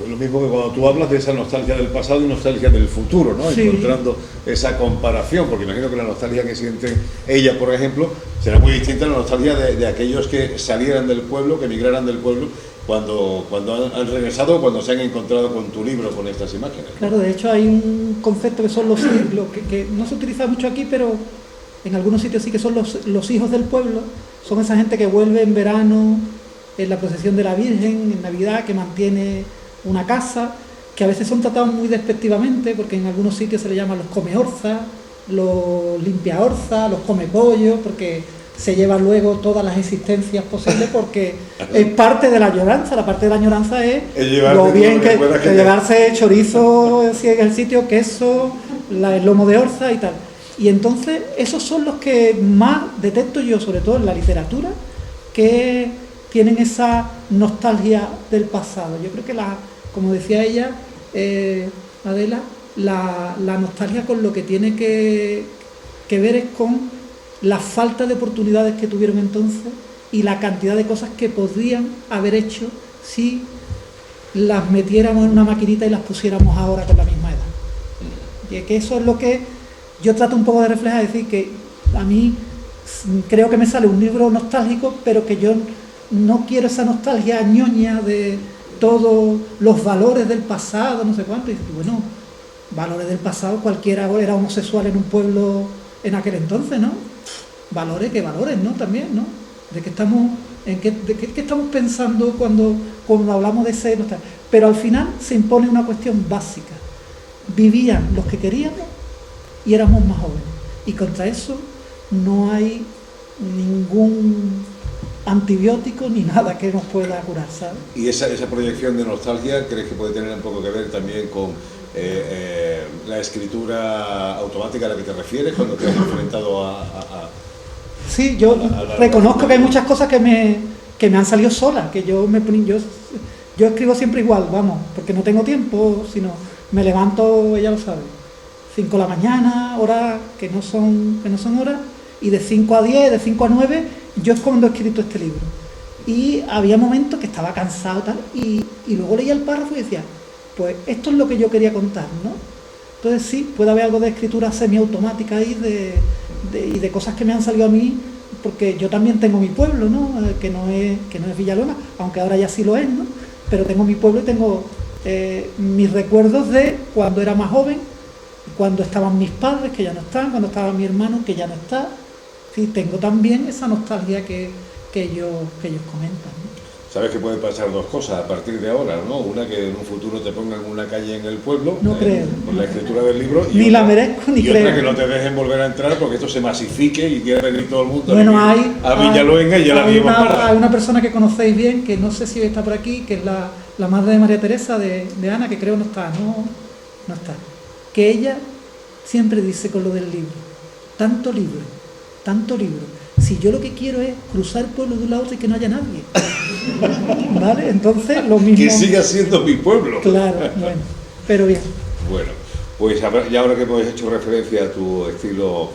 Lo mismo que cuando tú hablas de esa nostalgia del pasado y nostalgia del futuro, ¿no? Sí. Encontrando esa comparación, porque imagino que la nostalgia que siente ella, por ejemplo, será muy distinta a la nostalgia de aquellos que salieran del pueblo, que emigraran del pueblo, cuando han regresado o cuando se han encontrado con tu libro, con estas imágenes. Claro, de hecho hay un concepto que son que no se utiliza mucho aquí, pero en algunos sitios sí, que son los hijos del pueblo. Son esa gente que vuelve en verano, en la procesión de la Virgen, en Navidad, que mantiene una casa, que a veces son tratados muy despectivamente, porque en algunos sitios se le llaman los come-orzas, los limpia-orzas, los come-pollos, porque se llevan luego todas las existencias posibles, porque es parte de la añoranza. La parte de la añoranza es lo bien que llevarse chorizo, si es el sitio, queso, el lomo de orza y tal. Y entonces esos son los que más detecto yo, sobre todo en la literatura, que tienen esa nostalgia del pasado. Yo creo que como decía ella, Adela, la nostalgia con lo que tiene que ver es con la falta de oportunidades que tuvieron entonces y la cantidad de cosas que podrían haber hecho si las metiéramos en una maquinita y las pusiéramos ahora con la misma edad. Y es que eso es lo que yo trato un poco de reflejar, es decir, que a mí creo que me sale un libro nostálgico, pero que yo no quiero esa nostalgia ñoña de todos los valores del pasado, no sé cuánto. Y dices, bueno, valores del pasado, cualquiera era homosexual en un pueblo en aquel entonces, ¿no? Valores, ¿no? También, ¿no? De que estamos ¿Qué estamos pensando cuando hablamos de ser? Pero al final se impone una cuestión básica. Vivían los que queríamos y éramos más jóvenes. Y contra eso no hay ningún antibiótico ni nada que nos pueda curar, ¿sabes? ¿Y esa proyección de nostalgia crees que puede tener un poco que ver también con la escritura automática a la que te refieres cuando te has enfrentado a Sí, yo reconozco que hay muchas cosas que me han salido solas, que yo escribo siempre igual, vamos, porque no tengo tiempo, sino me levanto, ella lo sabe, 5 de la mañana, horas que no son horas, y de 5 a 10, de 5 a 9, yo es cuando he escrito este libro. Y había momentos que estaba cansado tal, y luego leía el párrafo y decía, pues esto es lo que yo quería contar, ¿no? Entonces sí, puede haber algo de escritura semiautomática ahí, y de cosas que me han salido a mí, porque yo también tengo mi pueblo, ¿no? Que no es Villalona, aunque ahora ya sí lo es, ¿no? Pero tengo mi pueblo y tengo mis recuerdos de cuando era más joven, cuando estaban mis padres, que ya no están, cuando estaba mi hermano, que ya no está. Sí, tengo también esa nostalgia que ellos comentan, ¿no? Sabes que pueden pasar dos cosas a partir de ahora, ¿no? Una, que en un futuro te pongan una calle en el pueblo, no creo, por la escritura del libro, y ni otra, la merezco ni y creo. otra, que no te dejen volver a entrar porque esto se masifique y quiera venir todo el mundo bueno, a Villaluenga y ya la vimos. Hay una persona que conocéis bien, que no sé si está por aquí, que es la madre de María Teresa, de Ana, que creo no está, que ella siempre dice con lo del libro, tanto libro, si yo lo que quiero es cruzar el pueblo de un lado a otro y que no haya nadie, ¿vale? Entonces lo mismo, que siga siendo mi pueblo. Claro, bueno, pero bien. Bueno, pues ya ahora que hemos hecho referencia a tu estilo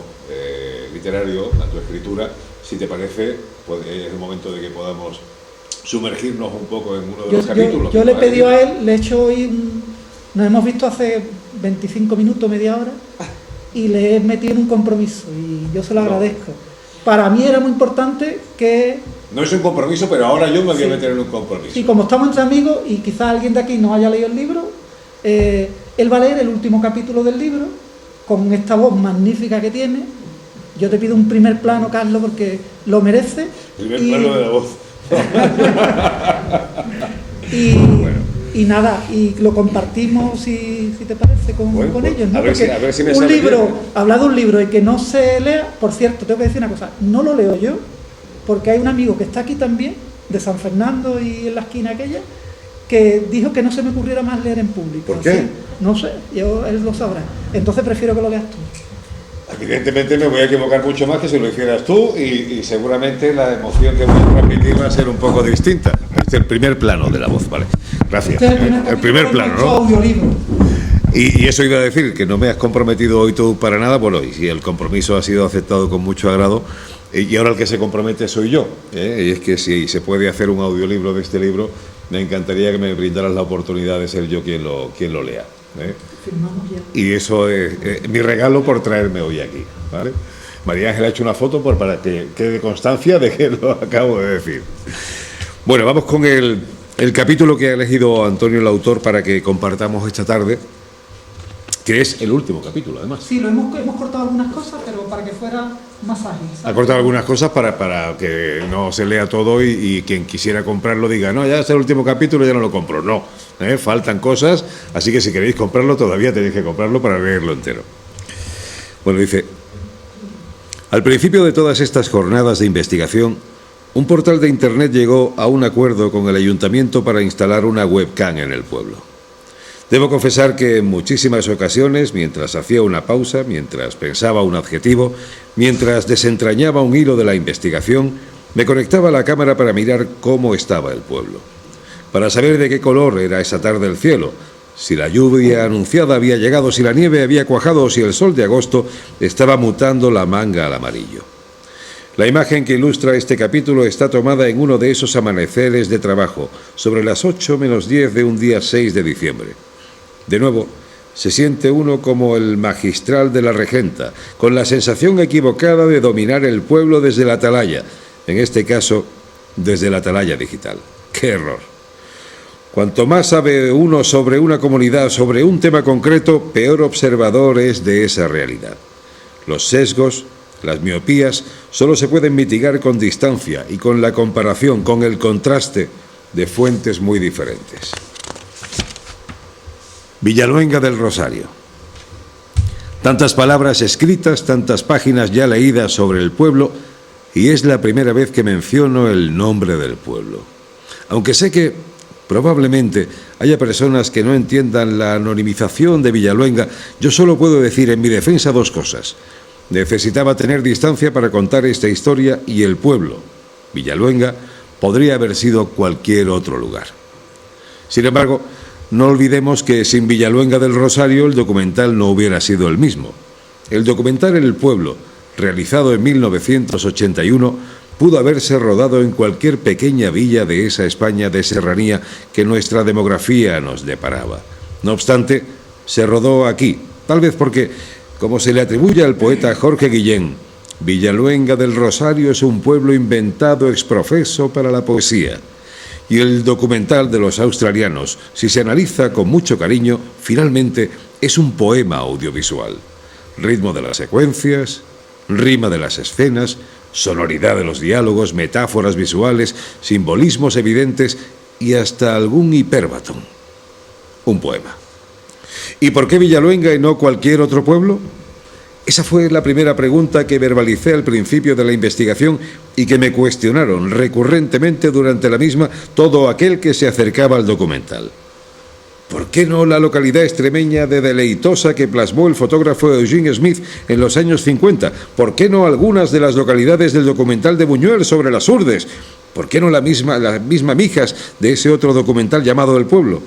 literario, a tu escritura, si te parece, pues es el momento de que podamos sumergirnos un poco en uno de los capítulos. Yo le he pedido a él, le he hecho hoy nos hemos visto hace 25 minutos, media hora, y le he metido en un compromiso, y yo se lo agradezco. Para mí era muy importante que... No es un compromiso, pero ahora yo me voy a meter en un compromiso. Sí, como estamos entre amigos, y quizás alguien de aquí no haya leído el libro, él va a leer el último capítulo del libro, con esta voz magnífica que tiene. Yo te pido un primer plano, Carlos, porque lo merece. Primer plano de la voz. Y nada, y lo compartimos, si te parece, con ellos, ¿no? A ver si me un sale libro, bien. hablar de un libro y que no se lea, por cierto, tengo que decir una cosa, no lo leo yo, porque hay un amigo que está aquí también, de San Fernando y en la esquina aquella, que dijo que no se me ocurriera más leer en público. ¿Por qué? Así, no sé, él lo sabrá. Entonces prefiero que lo leas tú. Evidentemente me voy a equivocar mucho más que si lo hicieras tú, y seguramente la emoción que voy a transmitir va a ser un poco distinta. Este es el primer plano de la voz, ¿vale? Gracias. El primer plano, ¿no? Audiolibro. Y eso iba a decir, que no me has comprometido hoy tú para nada, bueno, y si el compromiso ha sido aceptado con mucho agrado, y ahora el que se compromete soy yo, y es que si se puede hacer un audiolibro de este libro, me encantaría que me brindaras la oportunidad de ser yo quien lo lea. Firmamos ya. Y eso es mi regalo por traerme hoy aquí, ¿vale? María Ángela ha hecho una foto para que quede constancia de que lo acabo de decir. Bueno, vamos con el capítulo que ha elegido Antonio, el autor, para que compartamos esta tarde, que es el último capítulo, además. Sí, hemos cortado algunas cosas, pero para que fuera más ágil, ¿sabes? Ha cortado algunas cosas para que no se lea todo y quien quisiera comprarlo diga, no, ya es el último capítulo, ya no lo compro. No, faltan cosas, así que si queréis comprarlo, todavía tenéis que comprarlo para leerlo entero. Bueno, dice, al principio de todas estas jornadas de investigación, un portal de internet llegó a un acuerdo con el ayuntamiento para instalar una webcam en el pueblo. Debo confesar que en muchísimas ocasiones, mientras hacía una pausa, mientras pensaba un adjetivo, mientras desentrañaba un hilo de la investigación, me conectaba a la cámara para mirar cómo estaba el pueblo, para saber de qué color era esa tarde el cielo, si la lluvia anunciada había llegado, si la nieve había cuajado o si el sol de agosto estaba mutando la manga al amarillo. La imagen que ilustra este capítulo está tomada en uno de esos amaneceres de trabajo, sobre las 8 menos 10 de un día 6 de diciembre. De nuevo, se siente uno como el magistral de la regenta, con la sensación equivocada de dominar el pueblo desde la atalaya, en este caso, desde la atalaya digital. ¡Qué error! Cuanto más sabe uno sobre una comunidad, sobre un tema concreto, peor observador es de esa realidad. Los sesgos, las miopías, solo se pueden mitigar con distancia y con la comparación, con el contraste de fuentes muy diferentes. Villaluenga del Rosario. Tantas palabras escritas, tantas páginas ya leídas sobre el pueblo, y es la primera vez que menciono el nombre del pueblo. Aunque sé que probablemente haya personas que no entiendan la anonimización de Villaluenga, yo solo puedo decir en mi defensa dos cosas. Necesitaba tener distancia para contar esta historia y el pueblo, Villaluenga, podría haber sido cualquier otro lugar. Sin embargo, no olvidemos que sin Villaluenga del Rosario el documental no hubiera sido el mismo. El documental El Pueblo, realizado en 1981, pudo haberse rodado en cualquier pequeña villa de esa España de serranía que nuestra demografía nos deparaba. No obstante, se rodó aquí, tal vez porque, como se le atribuye al poeta Jorge Guillén, Villaluenga del Rosario es un pueblo inventado exprofeso para la poesía. Y el documental de los australianos, si se analiza con mucho cariño, finalmente es un poema audiovisual. Ritmo de las secuencias, rima de las escenas, sonoridad de los diálogos, metáforas visuales, simbolismos evidentes y hasta algún hipérbaton. Un poema. ¿Y por qué Villaluenga y no cualquier otro pueblo? Esa fue la primera pregunta que verbalicé al principio de la investigación y que me cuestionaron recurrentemente durante la misma todo aquel que se acercaba al documental. ¿Por qué no la localidad extremeña de Deleitosa que plasmó el fotógrafo Eugene Smith en los años 50? ¿Por qué no algunas de las localidades del documental de Buñuel sobre las Urdes? ¿Por qué no la misma Mijas de ese otro documental llamado El Pueblo?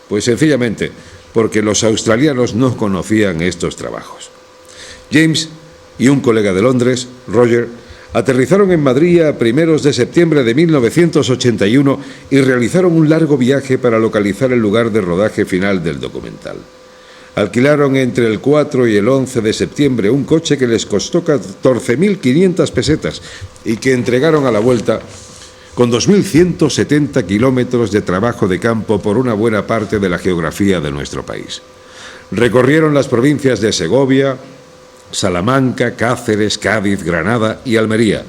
Pues sencillamente porque los australianos no conocían estos trabajos. James y un colega de Londres, Roger, aterrizaron en Madrid a primeros de septiembre de 1981 y realizaron un largo viaje para localizar el lugar de rodaje final del documental. Alquilaron entre el 4 y el 11 de septiembre un coche que les costó 14.500 pesetas y que entregaron a la vuelta con 2.170 kilómetros de trabajo de campo por una buena parte de la geografía de nuestro país. Recorrieron las provincias de Segovia, Salamanca, Cáceres, Cádiz, Granada y Almería.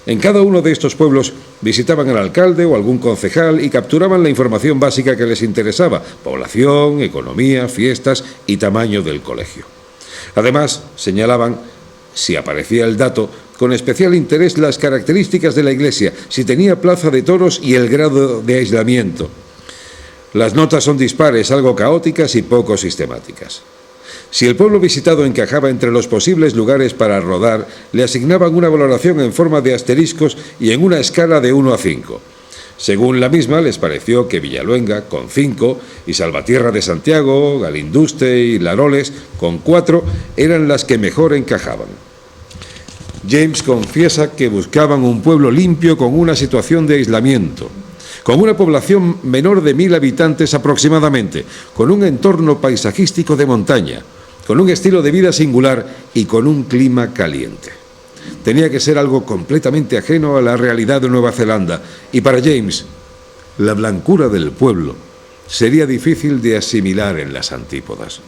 En cada uno de estos pueblos visitaban al alcalde o algún concejal y capturaban la información básica que les interesaba: población, economía, fiestas y tamaño del colegio. Además, señalaban, si aparecía el dato, con especial interés las características de la iglesia, si tenía plaza de toros y el grado de aislamiento. Las notas son dispares, algo caóticas y poco sistemáticas. Si el pueblo visitado encajaba entre los posibles lugares para rodar, le asignaban una valoración en forma de asteriscos y en una escala de 1 a 5. Según la misma, les pareció que Villaluenga, con 5, y Salvatierra de Santiago, Galinduste y Laroles, con 4, eran las que mejor encajaban. James confiesa que buscaban un pueblo limpio con una situación de aislamiento, con una población menor de 1.000 habitantes aproximadamente, con un entorno paisajístico de montaña, con un estilo de vida singular y con un clima caliente. Tenía que ser algo completamente ajeno a la realidad de Nueva Zelanda, y para James, la blancura del pueblo sería difícil de asimilar en las antípodas.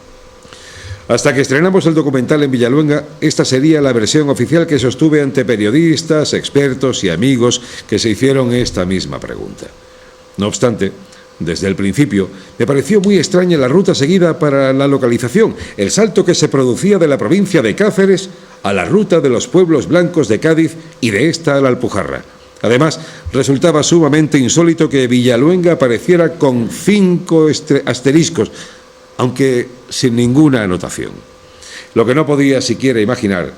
Hasta que estrenamos el documental en Villaluenga, esta sería la versión oficial que sostuve ante periodistas, expertos y amigos que se hicieron esta misma pregunta. No obstante, desde el principio me pareció muy extraña la ruta seguida para la localización, el salto que se producía de la provincia de Cáceres a la ruta de los pueblos blancos de Cádiz y de esta a la Alpujarra. Además, resultaba sumamente insólito que Villaluenga apareciera con 5 asteriscos, aunque sin ninguna anotación. Lo que no podía siquiera imaginar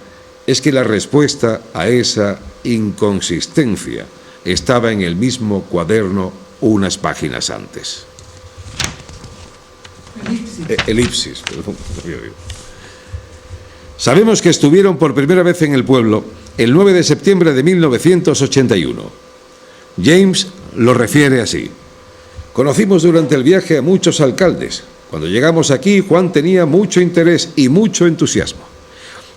es que la respuesta a esa inconsistencia estaba en el mismo cuaderno unas páginas antes. Elipsis, perdón. Sabemos que estuvieron por primera vez en el pueblo el 9 de septiembre de 1981. James lo refiere así: conocimos durante el viaje a muchos alcaldes. Cuando llegamos aquí, Juan tenía mucho interés y mucho entusiasmo.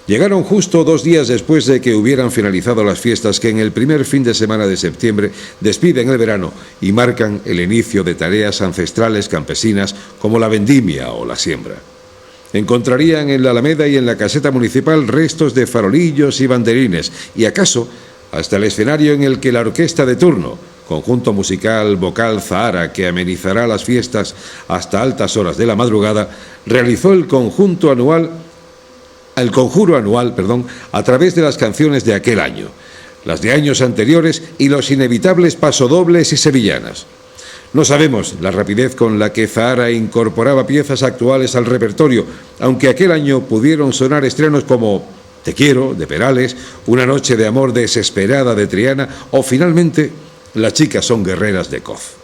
Llegaron justo 2 días después de que hubieran finalizado las fiestas que en el primer fin de semana de septiembre despiden el verano y marcan el inicio de tareas ancestrales campesinas como la vendimia o la siembra. Encontrarían en la Alameda y en la caseta municipal restos de farolillos y banderines, y acaso hasta el escenario en el que la orquesta de turno, conjunto musical vocal Zahara que amenizará las fiestas hasta altas horas de la madrugada, realizó el conjuro anual, a través de las canciones de aquel año, las de años anteriores y los inevitables pasodobles y sevillanas. No sabemos la rapidez con la que Zahara incorporaba piezas actuales al repertorio, aunque aquel año pudieron sonar estrenos como Te quiero, de Perales, Una noche de amor desesperada, de Triana, o finalmente Las chicas son guerreras, de Coz.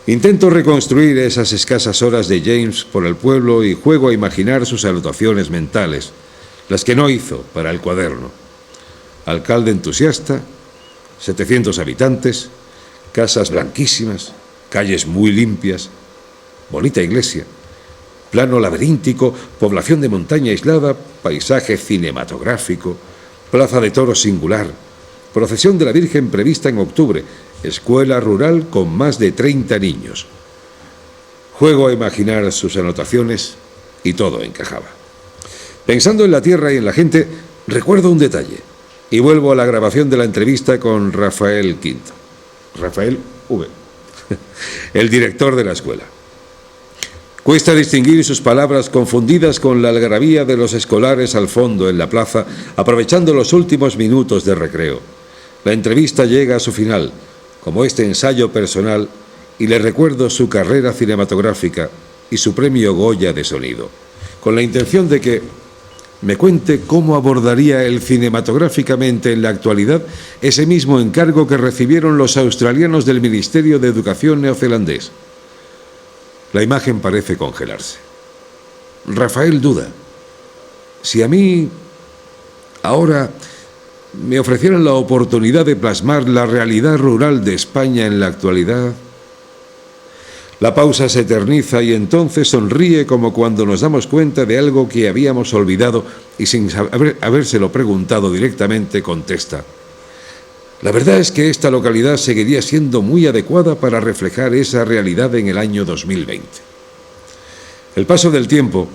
Intento reconstruir esas escasas horas de James por el pueblo y juego a imaginar sus anotaciones mentales, las que no hizo para el cuaderno. Alcalde entusiasta, 700 habitantes, casas blanquísimas, calles muy limpias, bonita iglesia, plano laberíntico, población de montaña aislada, paisaje cinematográfico, plaza de toros singular, procesión de la Virgen prevista en octubre, escuela rural con más de 30 niños. Juego a imaginar sus anotaciones y todo encajaba. Pensando en la tierra y en la gente, recuerdo un detalle y vuelvo a la grabación de la entrevista con Rafael Quinto. Rafael V., el director de la escuela. Cuesta distinguir sus palabras confundidas con la algarabía de los escolares al fondo en la plaza, aprovechando los últimos minutos de recreo. La entrevista llega a su final, como este ensayo personal, y le recuerdo su carrera cinematográfica y su premio Goya de sonido, con la intención de que me cuente cómo abordaría él cinematográficamente en la actualidad ese mismo encargo que recibieron los australianos del Ministerio de Educación neozelandés. La imagen parece congelarse. Rafael duda. Si a mí ahora me ofrecieran la oportunidad de plasmar la realidad rural de España en la actualidad. La pausa se eterniza y entonces sonríe como cuando nos damos cuenta de algo que habíamos olvidado y sin habérselo preguntado directamente contesta: la verdad es que esta localidad seguiría siendo muy adecuada para reflejar esa realidad en el año 2020. El paso del tiempo,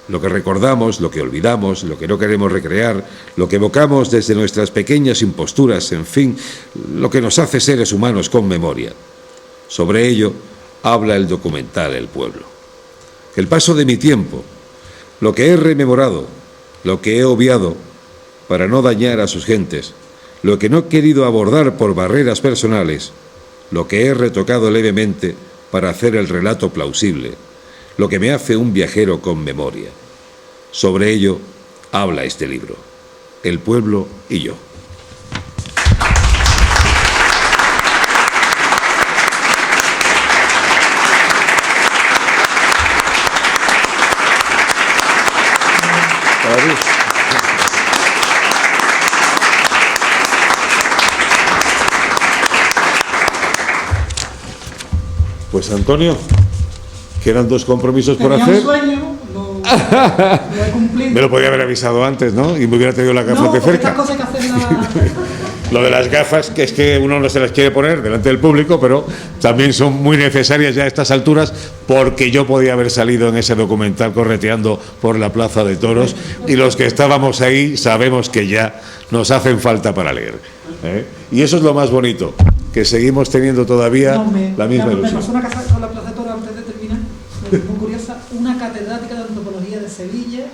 lo que recordamos, lo que olvidamos, lo que no queremos recrear, lo que evocamos desde nuestras pequeñas imposturas, en fin, lo que nos hace seres humanos con memoria. Sobre ello habla el documental El Pueblo. El paso de mi tiempo, lo que he rememorado, lo que he obviado para no dañar a sus gentes, lo que no he querido abordar por barreras personales, lo que he retocado levemente para hacer el relato plausible, lo que me hace un viajero con memoria. Sobre ello habla este libro, El Pueblo y yo. Pues Antonio, que eran 2 compromisos por hacer. Un sueño, lo he cumplido. Me lo podía haber avisado antes, ¿no? Y me hubiera tenido las gafas de cerca. Estas cosas hay que hacerlas. Lo de las gafas, que es que uno no se las quiere poner delante del público, pero también son muy necesarias ya a estas alturas, porque yo podía haber salido en ese documental correteando por la Plaza de Toros, y los que estábamos ahí sabemos que ya nos hacen falta para leer, ¿eh? Y eso es lo más bonito, que seguimos teniendo todavía la misma ilusión. Me pasó una casa con la Plaza de Toros antes de terminar, muy curiosa, una catedrática de antropología de Sevilla,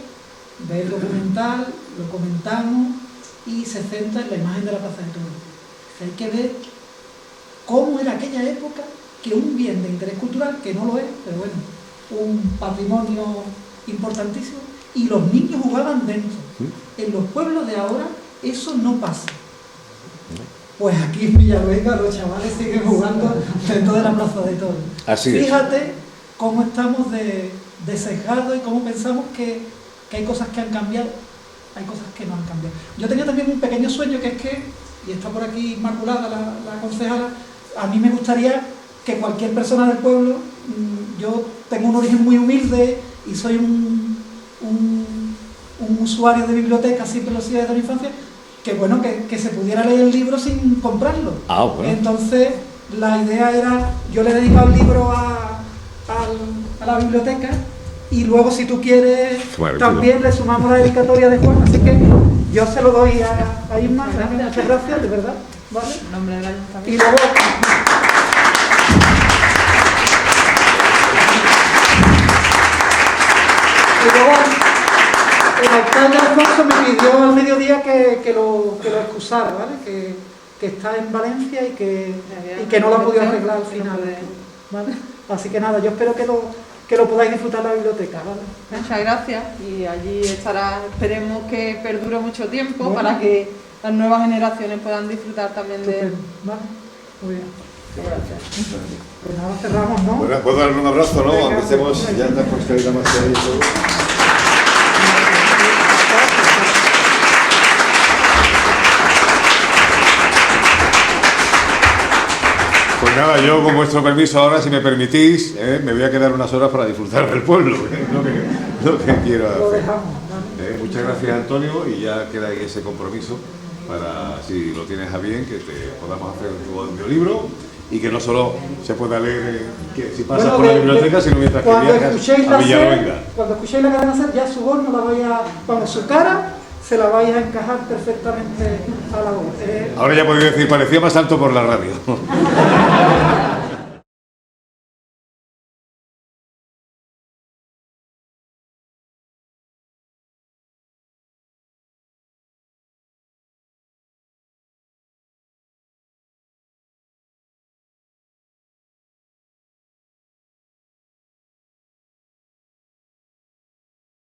ve el documental, lo comentamos y se centra en la imagen de la Plaza de Toros. Hay que ver cómo era aquella época, que un bien de interés cultural, que no lo es, pero bueno, un patrimonio importantísimo, y los niños jugaban dentro. En los pueblos de ahora eso no pasa. Pues aquí en Villavega los chavales siguen jugando dentro de la Plaza de Toros. Así es. Fíjate cómo estamos de sesgados y cómo pensamos que hay cosas que han cambiado, hay cosas que no han cambiado. Yo tenía también un pequeño sueño, que es que, y está por aquí Inmaculada, la concejala, a mí me gustaría que cualquier persona del pueblo, yo tengo un origen muy humilde y soy un usuario de biblioteca, siempre lo he sido desde la infancia, que bueno, que se pudiera leer el libro sin comprarlo. Bueno. Entonces la idea era, yo le dedicaba el libro a la biblioteca, Y luego, si tú quieres, Bueno, también le sumamos la dedicatoria de Juan. Así que yo se lo doy a Isma. Muchas gracias, de verdad. ¿Vale? En nombre del ayuntamiento. Y luego... Y luego el alcalde Alfonso me pidió al mediodía que lo excusara, ¿vale? Que está en Valencia y que no lo ha podido arreglar al final, ¿vale? Así que nada, yo espero que lo podáis disfrutar en la biblioteca, ¿vale? Muchas gracias, y allí estará, esperemos que perdure mucho tiempo, Bueno. para que las nuevas generaciones puedan disfrutar también de él. Estupendo, ¿vale? Muy bien. Pues nada, cerramos, ¿no? Bueno, ¿puedo darle un abrazo, no? Venga. Aunque estemos ya en la escalera más allá y todo. Pues nada, yo con vuestro permiso ahora, si me permitís, me voy a quedar unas horas para disfrutar del pueblo, lo que quiero Lo hacer. dejamos, ¿vale? Muchas gracias, Antonio, y ya queda ahí ese compromiso para, si lo tienes a bien, que te podamos hacer tu audiolibro y que no solo se pueda leer que si pasas Bueno, por la biblioteca, sino mientras que cuando viajas escuchéis a la Villaluenga. SER, cuando escuchéis la cadena SER, ya su voz no la vaya, vamos, su cara se la vais a encajar perfectamente a la voz. Ahora ya podéis decir, parecía más alto por la radio.